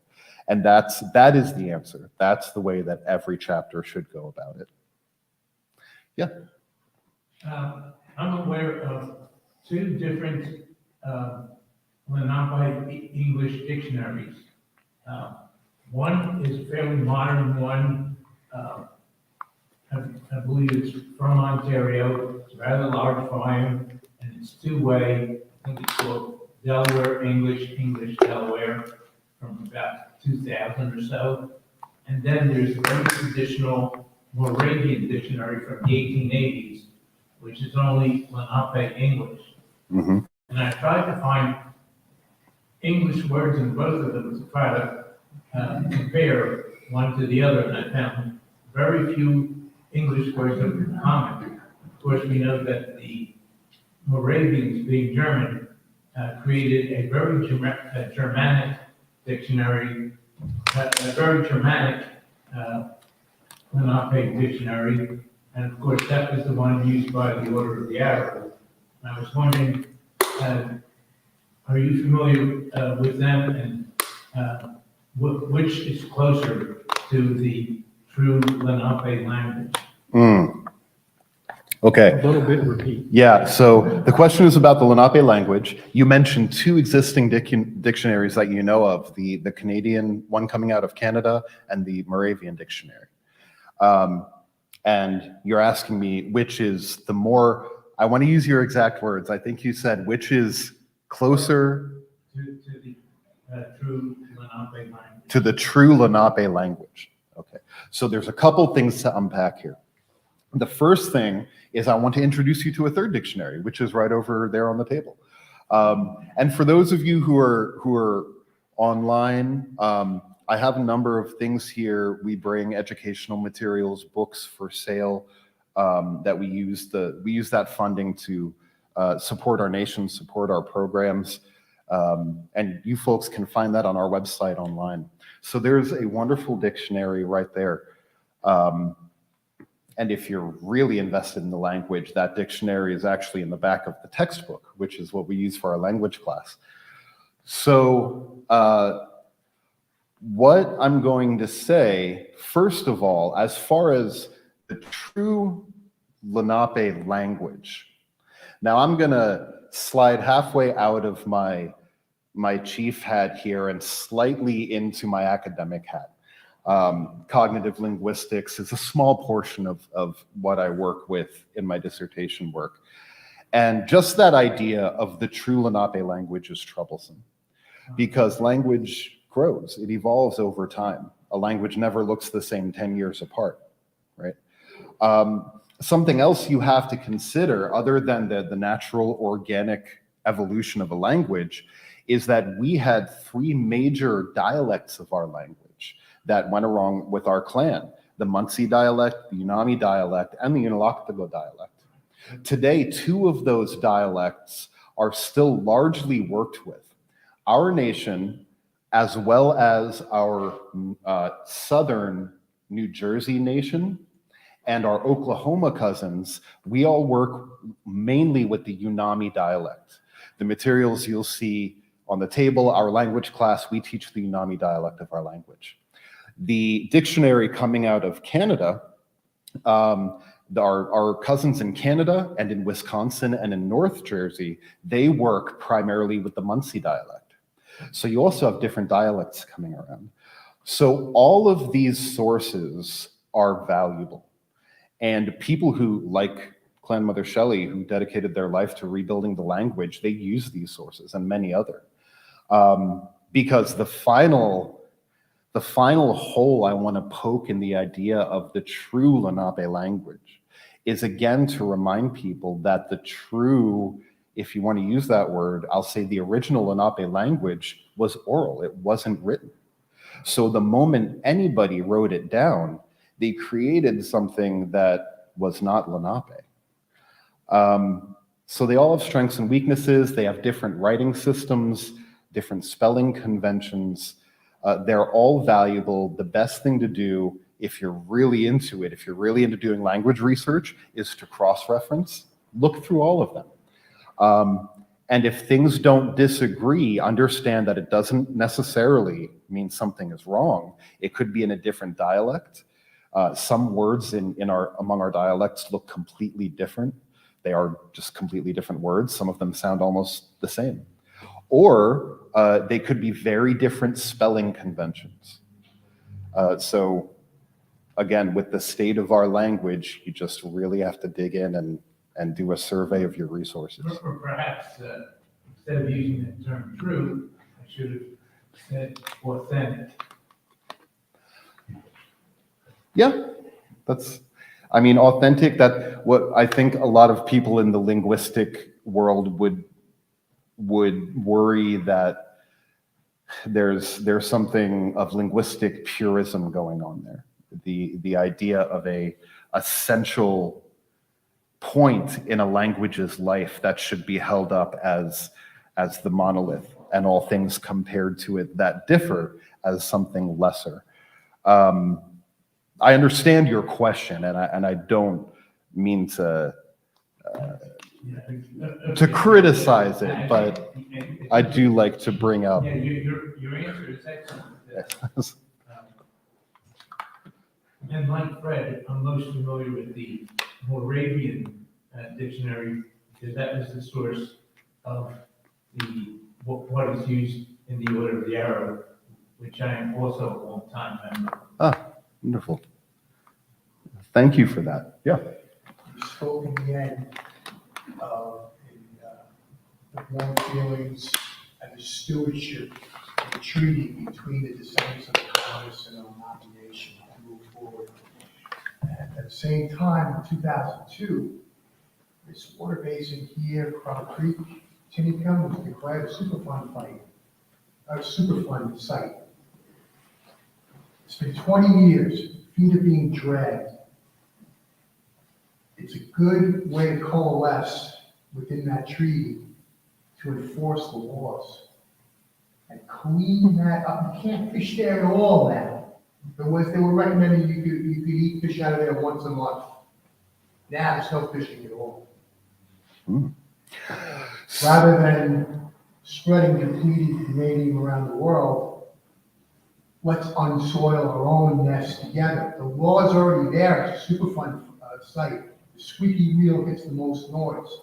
And that is the answer. That's the way that every chapter should go about it. Yeah. I'm aware of 2 different Lenape English dictionaries. One is a fairly modern one. I believe it's from Ontario. It's a rather large volume, and it's 2-way. I think it's called Delaware English, English Delaware, from about 2000 or so. And then there's a very traditional Moravian dictionary from the 1880s, which is only Lenape English. Mm-hmm. And I tried to find English words in both of them to try to compare one to the other, and I found very few English words that were common. Of course, we know that the Moravians, being German, created a very Germanic dictionary, a very Germanic Lenape dictionary, and of course, that was the one used by the Order of the Arrow. And I was wondering, are you familiar with them, and which is closer to the true Lenape language? Okay. A little bit repeat. Yeah, so the question is about the Lenape language. You mentioned 2 existing dictionaries that you know of, the Canadian one coming out of Canada and the Moravian dictionary. And you're asking me which is the more, I want to use your exact words. I think you said which is closer To the true Lenape language. to the true Lenape language. Okay, so there's a couple things to unpack here. The first thing is I want to introduce you to a 3rd dictionary, which is right over there on the table. And for those of you who are online, I have a number of things here. We bring educational materials, books for sale that we use that funding to support our nation, support our programs. And you folks can find that on our website online. So there's a wonderful dictionary right there. And if you're really invested in the language, that dictionary is actually in the back of the textbook, which is what we use for our language class. So what I'm going to say, first of all, as far as the true Lenape language, now I'm going to slide halfway out of my chief hat here and slightly into my academic hat. Cognitive linguistics is a small portion of what I work with in my dissertation work. And just that idea of the true Lenape language is troublesome because language grows, it evolves over time. A language never looks the same 10 years apart, right? Something else you have to consider, other than the natural organic evolution of a language, is that we had 3 major dialects of our language that went along with our clan: the Munsee dialect, the Unami dialect, and the Unalaktago dialect. Today, 2 of those dialects are still largely worked with. Our nation, as well as our southern New Jersey nation and our Oklahoma cousins, we all work mainly with the Unami dialect. The materials you'll see on the table, our language class, we teach the Unami dialect of our language. The dictionary coming out of Canada, our cousins in Canada and in Wisconsin and in North Jersey, they work primarily with the Munsee dialect. So you also have different dialects coming around. So all of these sources are valuable. And people who, like Clan Mother Shelley, who dedicated their life to rebuilding the language, they use these sources and many other. Because the final hole I want to poke in the idea of the true Lenape language is, again, to remind people that the true, if you want to use that word, I'll say the original Lenape language was oral. It wasn't written. So the moment anybody wrote it down, they created something that was not Lenape. So they all have strengths and weaknesses. They have different writing systems, different spelling conventions. They're all valuable. The best thing to do, if you're really into it, if you're really into doing language research, is to cross-reference. Look through all of them. And if things don't disagree, understand that it doesn't necessarily mean something is wrong. It could be in a different dialect. Some words among our dialects look completely different. They are just completely different words. Some of them sound almost the same. Or they could be very different spelling conventions. So again, with the state of our language, you just really have to dig in and do a survey of your resources. Or perhaps instead of using the term true, I should have said authentic. Yeah, authentic, that what I think a lot of people in the linguistic world would worry that there's something of linguistic purism going on there. The idea of a essential point in a language's life that should be held up as the monolith, and all things compared to it that differ as something lesser. I understand your question, and I don't mean to criticize it, but I do like to bring up. Yeah, your answer is excellent. And like Fred, I'm most familiar with the Moravian dictionary, because that was the source of what is used in the order of the arrow, which I am also a long-time member. Ah, wonderful. Thank you for that. Yeah. You spoke in the end of the warm feelings and the stewardship of the treaty between the descendants of the colonists and the Lenape Nation to move forward. And at the same time, in 2002, this water basin here, Crop Creek, Tinicum, was declared a Superfund site. It's been 20 years, feet are being dragged. It's a good way to coalesce within that treaty to enforce the laws and clean that up. You can't fish there at all now. They were recommending you could eat fish out of there once a month. Now there's no fishing at all. Rather than spreading depleted uranium around the world, let's unsoil our own nest together. The law is already there. It's a Superfund site. The squeaky wheel gets the most noise.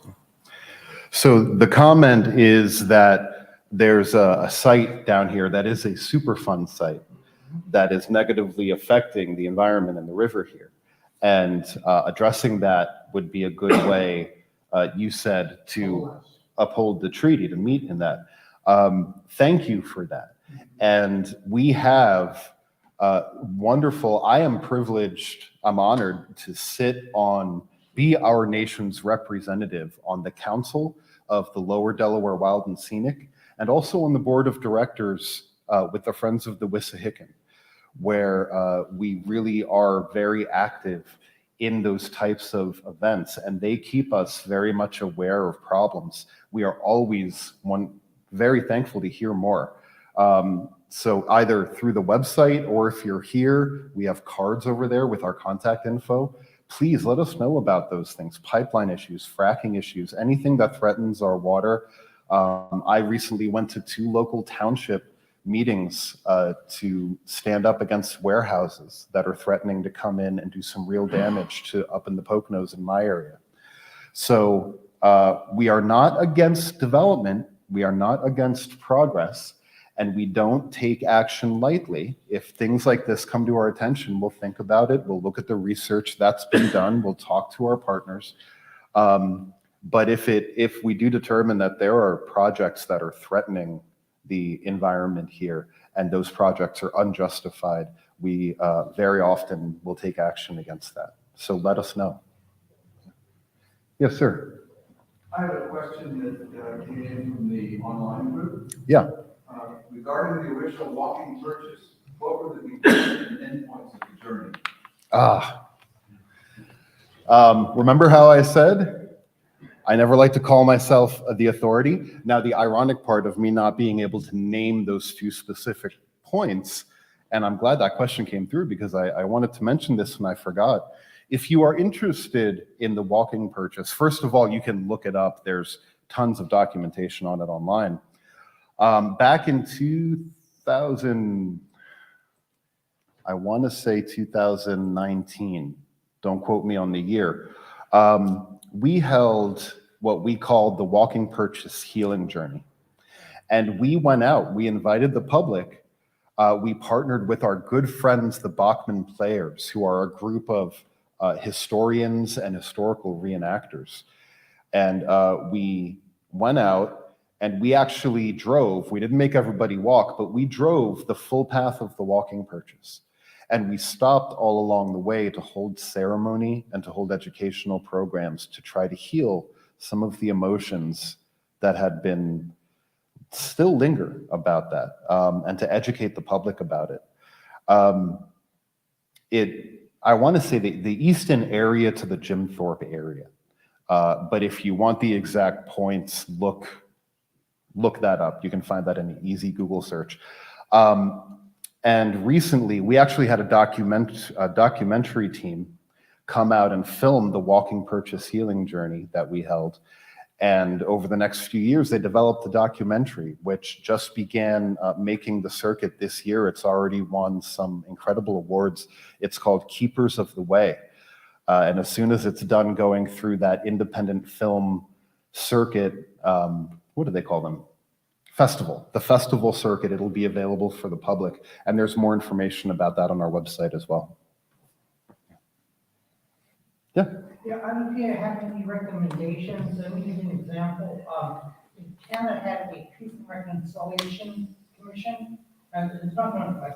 So the comment is that there's a site down here that is a Superfund site that is negatively affecting the environment and the river here. And addressing that would be a good way, you said, to uphold the treaty, to meet in that. Thank you for that. And we have Wonderful. I am privileged, I'm honored to be our nation's representative on the Council of the Lower Delaware Wild and Scenic, and also on the board of directors with the Friends of the Wissahickon, where we really are very active in those types of events, and they keep us very much aware of problems. We are always very thankful to hear more. So either through the website, or if you're here, we have cards over there with our contact info. Please let us know about those things: pipeline issues, fracking issues, anything that threatens our water. I recently went to 2 local township meetings to stand up against warehouses that are threatening to come in and do some real damage to up in the Poconos in my area. So we are not against development, we are not against progress, and we don't take action lightly. If things like this come to our attention, we'll think about it, we'll look at the research that's been done, we'll talk to our partners. But if we do determine that there are projects that are threatening the environment here, and those projects are unjustified, we very often will take action against that. So let us know. Yes, sir. I have a question that came in from the online group. Yeah. Regarding the original walking purchase, what were the beginning and endpoints of the journey? Remember how I said I never like to call myself the authority? Now, the ironic part of me not being able to name those few specific points, and I'm glad that question came through because I wanted to mention this and I forgot. If you are interested in the walking purchase, first of all, you can look it up. There's tons of documentation on it online. Back in 2000, I want to say 2019, don't quote me on the year, we held what we called the Walking Purchase Healing Journey. And we went out, we invited the public, we partnered with our good friends, the Bachman Players, who are a group of historians and historical reenactors. And we went out and we actually drove, we didn't make everybody walk, but we drove the full path of the walking purchase. And we stopped all along the way to hold ceremony and to hold educational programs to try to heal some of the emotions that had been still linger about that, and to educate the public about it. I want to say the eastern area to the Jim Thorpe area. But if you want the exact points, look that up. You can find that in an easy Google search. And recently, we actually had a documentary team come out and film the Walking Purchase Healing Journey that we held. And over the next few years, they developed the documentary, which just began making the circuit this year. It's already won some incredible awards. It's called Keepers of the Way. And as soon as it's done going through that independent film circuit, what do they call them? Festival, the festival circuit, it'll be available for the public. And there's more information about that on our website as well. Yeah. Yeah, I don't know if you have any recommendations. Let me give you an example. Canada had a Truth and Reconciliation Commission, and it's not going to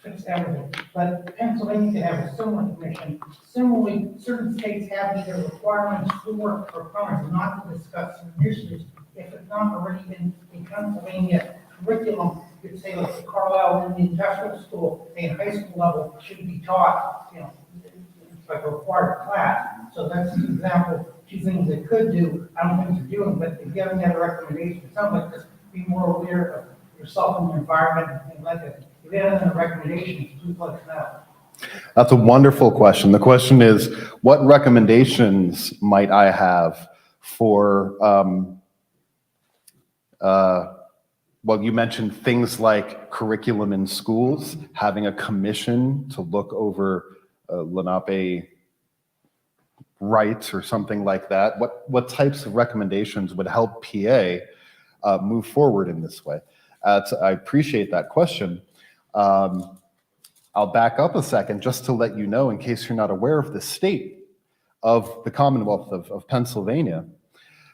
fix everything, but Pennsylvania could have a similar commission. Similarly, certain states have either requirements for proponents not to discuss certain issues. If it's not already in Pennsylvania curriculum, you could say like the Carlisle Indian Industrial School, in high school level, should be taught, it's like a required class. So that's an example, 2 things they could do. I don't think they're doing, but if you have any other recommendations, it sounds like just be more aware of yourself and your environment and things like that. If you have any recommendations, please let us know. That's a wonderful question. The question is, what recommendations might I have for, well, you mentioned things like curriculum in schools, having a commission to look over Lenape rights or something like that. What types of recommendations would help PA move forward in this way? I appreciate that question. I'll back up a second just to let you know, in case you're not aware of the state of the Commonwealth of Pennsylvania.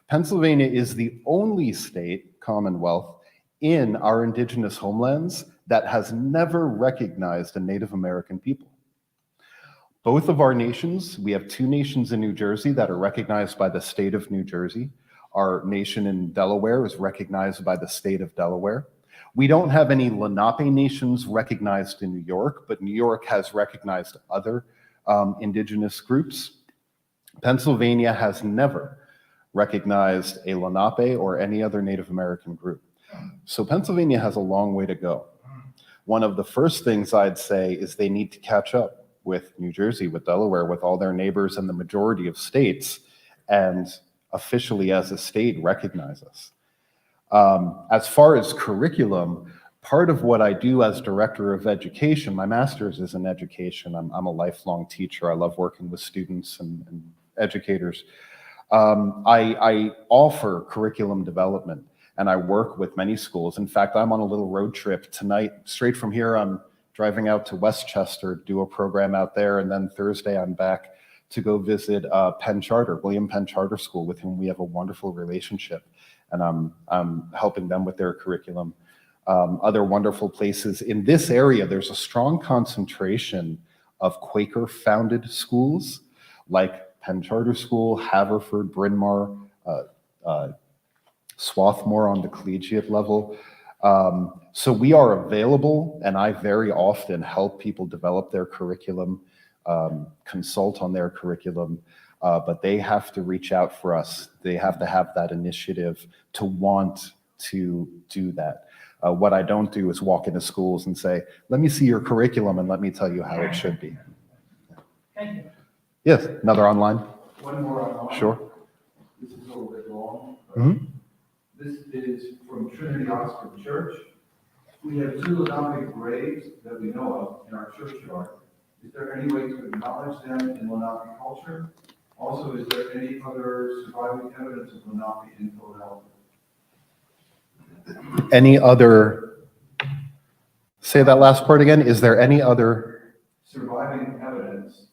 Pennsylvania is the only state, Commonwealth, in our indigenous homelands that has never recognized a Native American people. Both of our nations, we have two nations in New Jersey that are recognized by the state of New Jersey. Our nation in Delaware is recognized by the state of Delaware. We don't have any Lenape nations recognized in New York, but New York has recognized other indigenous groups. Pennsylvania has never recognized a Lenape or any other Native American group. So Pennsylvania has a long way to go. One of the first things I'd say is they need to catch up with New Jersey, with Delaware, with all their neighbors and the majority of states, and officially as a state recognize us. As far as curriculum, part of what I do as director of education, my master's is in education. I'm a lifelong teacher. I love working with students and educators. I offer curriculum development, and I work with many schools. In fact, I'm on a little road trip tonight. Straight from here, I'm driving out to Westchester to do a program out there, and then Thursday I'm back to go visit Penn Charter, William Penn Charter School, with whom we have a wonderful relationship, and I'm helping them with their curriculum. Other wonderful places in this area, there's a strong concentration of Quaker-founded schools like Penn Charter School, Haverford, Bryn Mawr, Swarthmore on the collegiate level. So we are available, and I very often help people develop their curriculum, consult on their curriculum, but they have to reach out for us. They have to have that initiative to want to do that. What I don't do is walk into schools and say, let me see your curriculum and let me tell you how it should be. Thank you. Yes, another online? One more online. Sure. This is a little bit long. Mhm. This is from Trinity Oxford Church. We have two Lenape graves that we know of in our churchyard. Is there any way to acknowledge them in Lenape culture? Also, is there any other surviving evidence of Lenape in Philadelphia? Any other, say that last part again, is there any other? Surviving evidence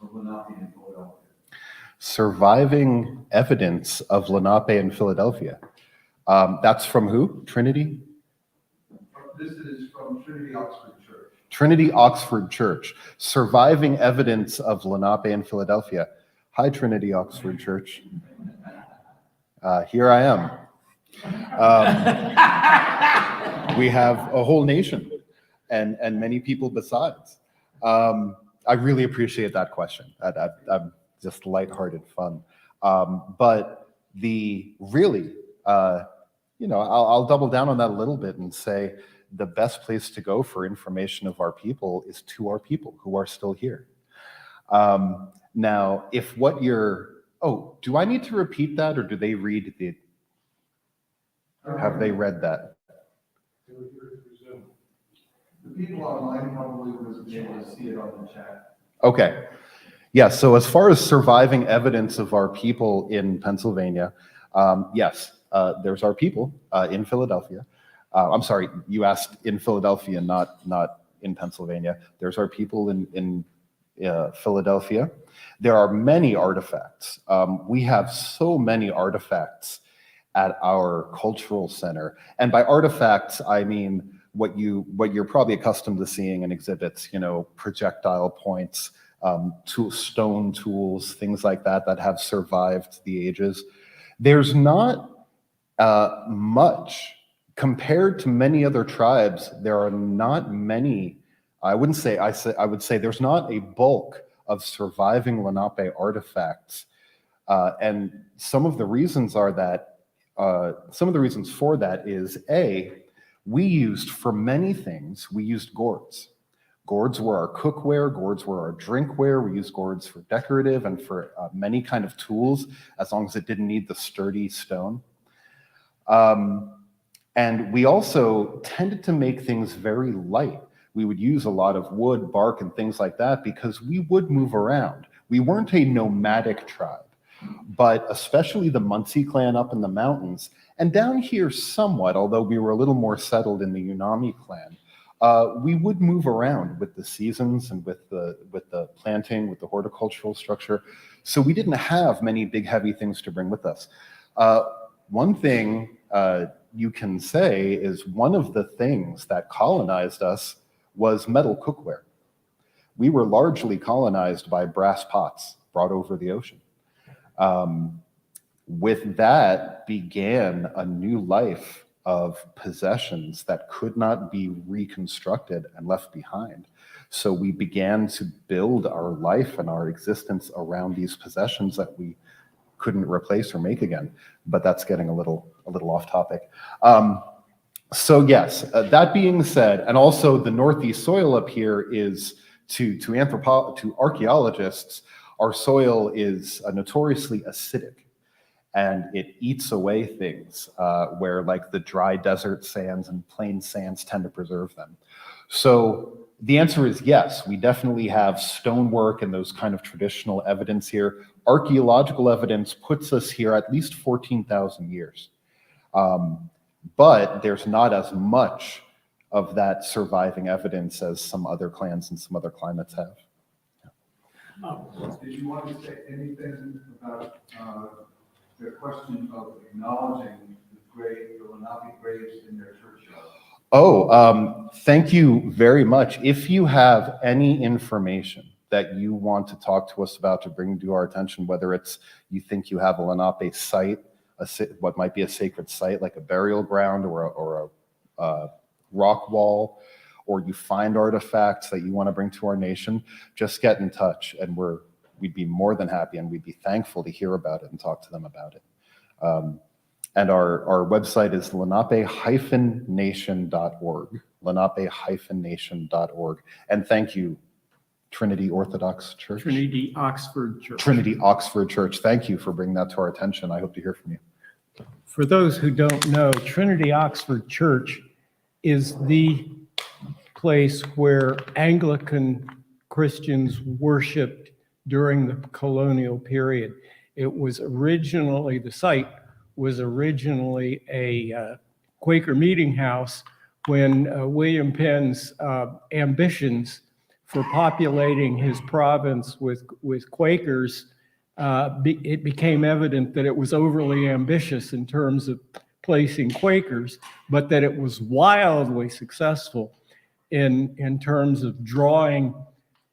of Lenape in Philadelphia. Surviving evidence of Lenape in Philadelphia. That's from who? Trinity? This is from Trinity Oxford Church. Trinity Oxford Church. Surviving evidence of Lenape in Philadelphia. Hi, Trinity Oxford Church. Here I am. We have a whole nation and many people besides. I really appreciate that question. I'm just lighthearted fun. But the really, I'll double down on that a little bit and say the best place to go for information of our people is to our people who are still here. Now, if what you're, do I need to repeat that, or do they read the, have they read that? The people online probably would be able to see it on the chat. Okay. Yeah, so as far as surviving evidence of our people in Pennsylvania, yes, there's our people in Philadelphia. I'm sorry, you asked in Philadelphia, not in Pennsylvania. There's our people in Philadelphia. There are many artifacts. We have so many artifacts at our cultural center. And by artifacts, I mean what you're probably accustomed to seeing in exhibits, projectile points, stone tools, things like that have survived the ages. There's not much compared to many other tribes. There are not many. I would say there's not a bulk of surviving Lenape artifacts, and some of the reasons for that is we used for many things. We used gourds. Gourds were our cookware, gourds were our drinkware. We used gourds for decorative and for many kind of tools, as long as it didn't need the sturdy stone. And we also tended to make things very light. We would use a lot of wood, bark, and things like that because we would move around. We weren't a nomadic tribe, but especially the Munsee clan up in the mountains, and down here somewhat, although we were a little more settled in the Unami clan, we would move around with the seasons and with the planting, with the horticultural structure. So we didn't have many big, heavy things to bring with us. One thing you can say is one of the things that colonized us was metal cookware. We were largely colonized by brass pots brought over the ocean. With that began a new life of possessions that could not be reconstructed and left behind. So we began to build our life and our existence around these possessions that we couldn't replace or make again. But that's getting a little off topic. So yes, that being said, and also the northeast soil up here is to archaeologists, our soil is notoriously acidic, and it eats away things where like the dry desert sands and plain sands tend to preserve them. So the answer is yes, we definitely have stonework and those kind of traditional evidence here. Archaeological evidence puts us here at least 14,000 years. But there's not as much of that surviving evidence as some other clans and some other climates have. Did you want to say anything about the question of acknowledging the Lenape graves in their churchyard? Oh, thank you very much. If you have any information that you want to talk to us about, to bring to our attention, whether it's you think you have a Lenape site, what might be a sacred site like a burial ground or a rock wall, or you find artifacts that you want to bring to our nation, just get in touch, and we'd be more than happy and we'd be thankful to hear about it and talk to them about it. And our website is lenape-nation.org, lenape-nation.org. And thank you, Trinity Orthodox Church. Trinity Oxford Church. Trinity Oxford Church. Thank you for bringing that to our attention. I hope to hear from you. For those who don't know, Trinity Oxford Church is the place where Anglican Christians worshiped during the colonial period. It was originally, the site was originally a Quaker meeting house when William Penn's ambitions for populating his province with Quakers, it became evident that it was overly ambitious in terms of placing Quakers, but that it was wildly successful in terms of drawing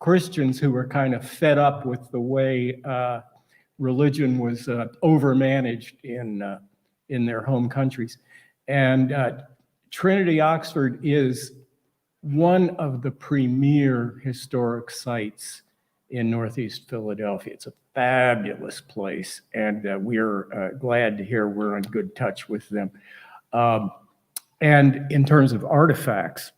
Christians who were kind of fed up with the way religion was overmanaged in their home countries. And Trinity Oxford is one of the premier historic sites in Northeast Philadelphia. It's a fabulous place, and we're glad to hear we're in good touch with them. And in terms of artifacts,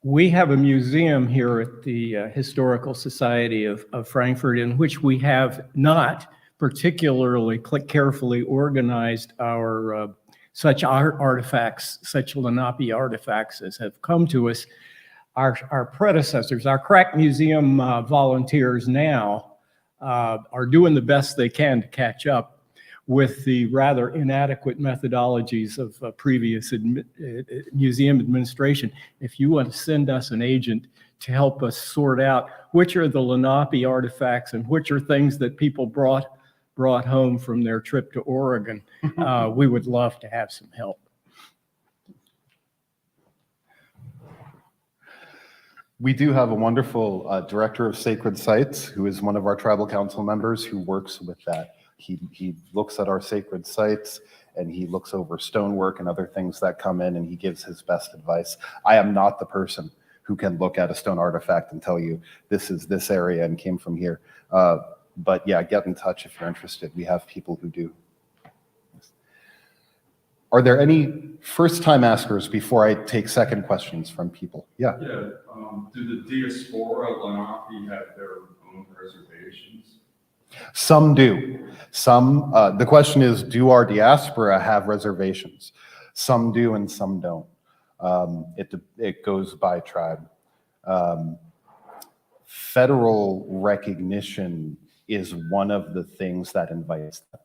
we have a museum here at the Historical Society of Frankfurt, in which we have not particularly carefully organized our such artifacts, such Lenape artifacts as have come to us. Our predecessors, our crack museum volunteers now are doing the best they can to catch up with the rather inadequate methodologies of previous museum administration. If you want to send us an agent to help us sort out which are the Lenape artifacts and which are things that people brought home from their trip to Oregon, we would love to have some help. We do have a wonderful director of sacred sites who is one of our tribal council members who works with that. He looks at our sacred sites and he looks over stonework and other things that come in, and he gives his best advice. I am not the person who can look at a stone artifact and tell you this is this area and came from here. But yeah, get in touch if you're interested. We have people who do. Are there any first-time askers before I take second questions from people? Yeah. Yeah. Do the diaspora Lenape have their own reservations? Some do. Some, the question is, do our diaspora have reservations? Some do and some don't. It goes by tribe. Federal recognition is one of the things that invites them.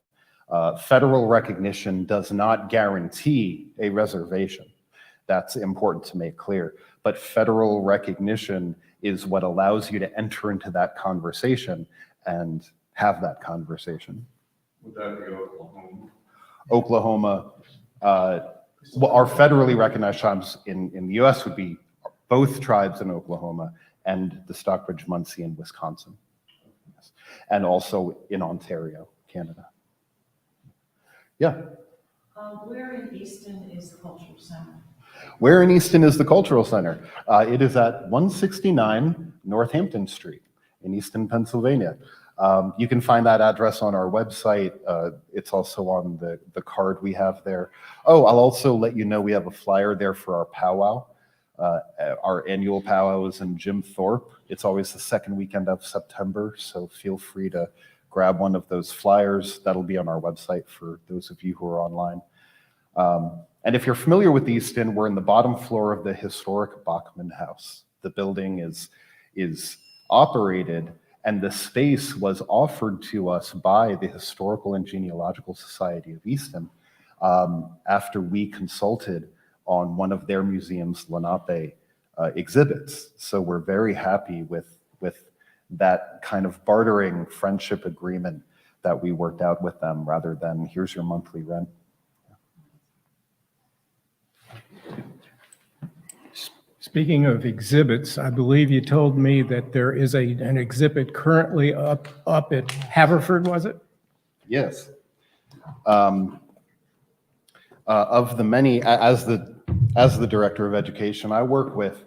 Federal recognition does not guarantee a reservation. That's important to make clear. But federal recognition is what allows you to enter into that conversation and have that conversation. Would that be Oklahoma? Well, our federally recognized tribes in the US would be both tribes in Oklahoma and the Stockbridge-Munsee in Wisconsin. Yes. And also in Ontario, Canada. Yeah. Where in Easton is the Cultural Center? Where in Easton is the Cultural Center? It is at 169 Northampton Street in Easton, Pennsylvania. You can find that address on our website. It's also on the card we have there. Oh, I'll also let you know we have a flyer there for our powwow. Our annual powwow is in Jim Thorpe. It's always the second weekend of September, so feel free to grab one of those flyers. That'll be on our website for those of you who are online. And if you're familiar with Easton, we're in the bottom floor of the historic Bachman House. The building is operated, and the space was offered to us by the Historical and Genealogical Society of Easton after we consulted on one of their museum's Lenape exhibits. So we're very happy with that kind of bartering friendship agreement that we worked out with them rather than here's your monthly rent. Speaking of exhibits, I believe you told me that there is an exhibit currently up at Haverford, was it? Yes. Of the many, as the director of education, I work with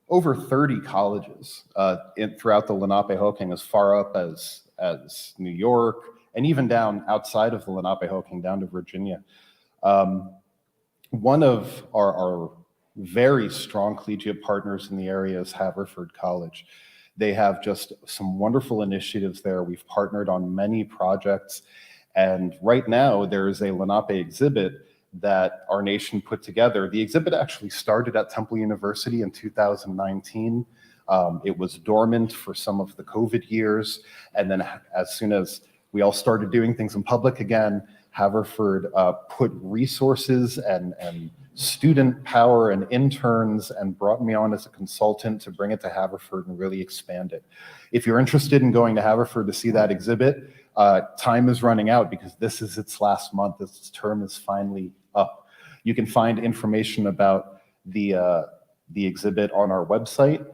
over 30 colleges throughout the Lenape-Hoking, as far up as New York, and even down outside of the Lenape-Hoking, down to Virginia. One of our very strong collegiate partners in the area is Haverford College. They have just some wonderful initiatives there. We've partnered on many projects, and right now there is a Lenape exhibit that our nation put together. The exhibit actually started at Temple University in 2019. It was dormant for some of the COVID years, and then as soon as we all started doing things in public again, Haverford put resources and student power and interns and brought me on as a consultant to bring it to Haverford and really expand it. If you're interested in going to Haverford to see that exhibit, time is running out because this is its last month. Its term is finally up. You can find information about the exhibit on our website.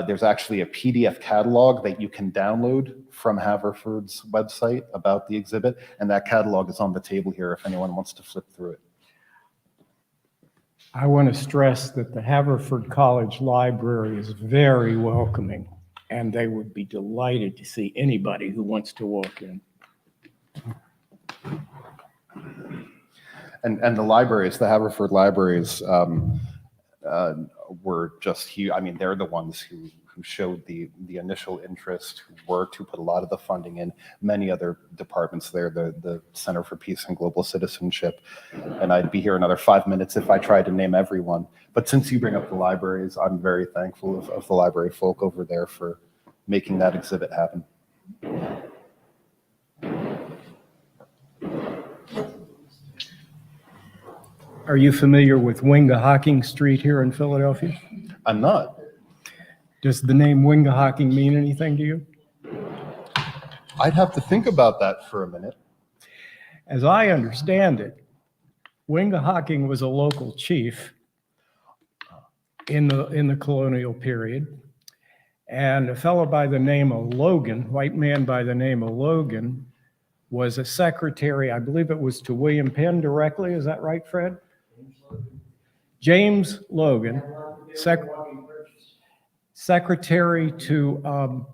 There's actually a PDF catalog that you can download from Haverford's website about the exhibit, and that catalog is on the table here if anyone wants to flip through it. I want to stress that the Haverford College Library is very welcoming, and they would be delighted to see anybody who wants to walk in. And the libraries, the Haverford libraries, were just huge. I mean, they're the ones who showed the initial interest, who worked, who put a lot of the funding in. Many other departments there, the Center for Peace and Global Citizenship. And I'd be here another 5 minutes if I tried to name everyone. But since you bring up the libraries, I'm very thankful of the library folk over there for making that exhibit happen. Are you familiar with Wingahoking Street here in Philadelphia? I'm not. Does the name Wingahoking mean anything to you? I'd have to think about that for a minute. As I understand it, Wingahoking was a local chief in the colonial period, and a fellow by the name of Logan, white man by the name of Logan, was a secretary, I believe it was to William Penn directly. Is that right, Fred? James Logan, secretary to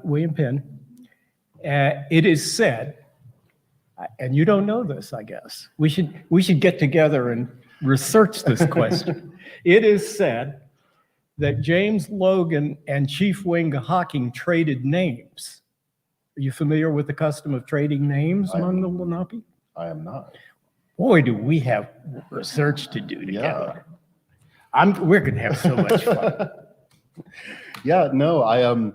William Penn. It is said, and you don't know this, I guess. We should get together and research this question. It is said that James Logan and Chief Wingahoking traded names. Are you familiar with the custom of trading names among the Lenape? I am not. Boy, do we have research to do together. We're going to have so much fun. Yeah, no,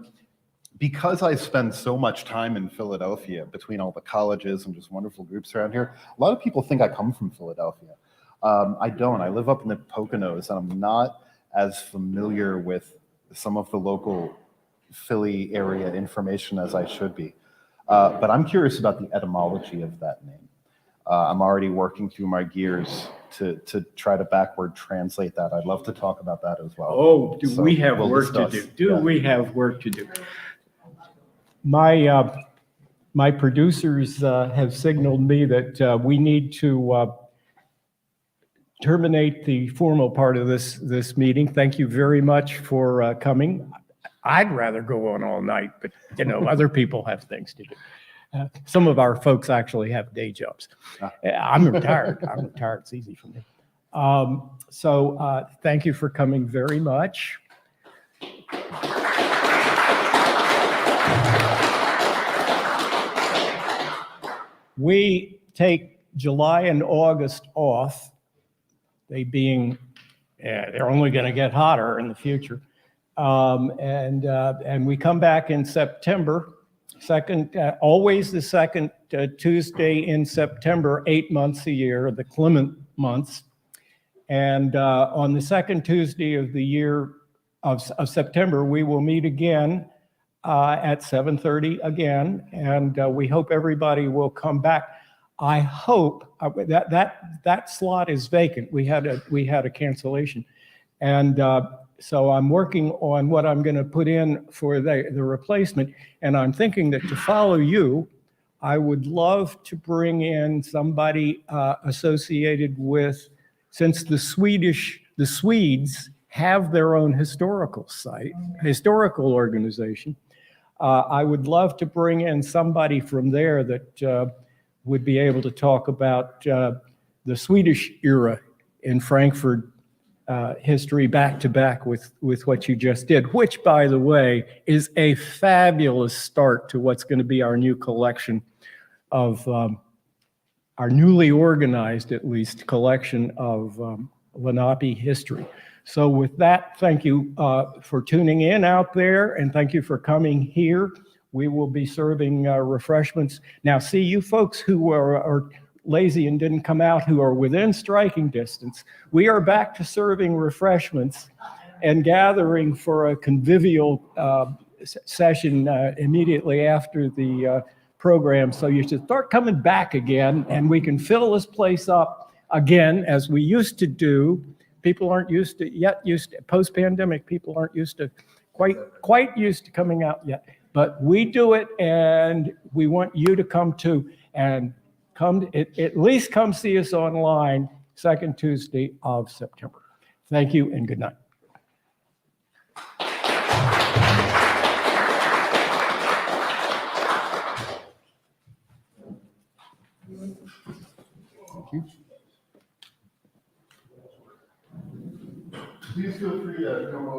because I spend so much time in Philadelphia between all the colleges and just wonderful groups around here, a lot of people think I come from Philadelphia. I don't. I live up in the Poconos, and I'm not as familiar with some of the local Philly area information as I should be. But I'm curious about the etymology of that name. I'm already working through my gears to try to backward translate that. I'd love to talk about that as well. Oh, do So we have we'll work to discuss. do? Do Yeah. we have work to do? My producers have signaled me that we need to terminate the formal part of this meeting. Thank you very much for coming. I'd rather go on all night, but other people have things to do. Some of our folks actually have day jobs. I'm retired. It's easy for me. So thank you for coming very much. We take July and August off, they being, they're only going to get hotter in the future. And we come back in September, always the second Tuesday in September, 8 months a year, the clement months. And on the second Tuesday of the year of September, we will meet again at 7:30 again, and we hope everybody will come back. I hope that slot is vacant. We had a cancellation, and so I'm working on what I'm going to put in for the replacement. And I'm thinking that to follow you, I would love to bring in somebody associated with, since the Swedes have their own historical organization. I would love to bring in somebody from there that would be able to talk about the Swedish era in Frankfurt history back to back with what you just did, which, by the way, is a fabulous start to what's going to be our new collection of our newly organized, at least, collection of Lenape history. So with that, thank you for tuning in out there, and thank you for coming here. We will be serving refreshments. Now, see, you folks who are lazy and didn't come out, who are within striking distance, we are back to serving refreshments and gathering for a convivial session immediately after the program. So you should start coming back again, and we can fill this place up again as we used to do. People aren't used to post-pandemic. People aren't used to quite used to coming out yet. But we do it, and we want you to come too, and at least come see us online second Tuesday of September. Thank you and good night. Please feel free to come over.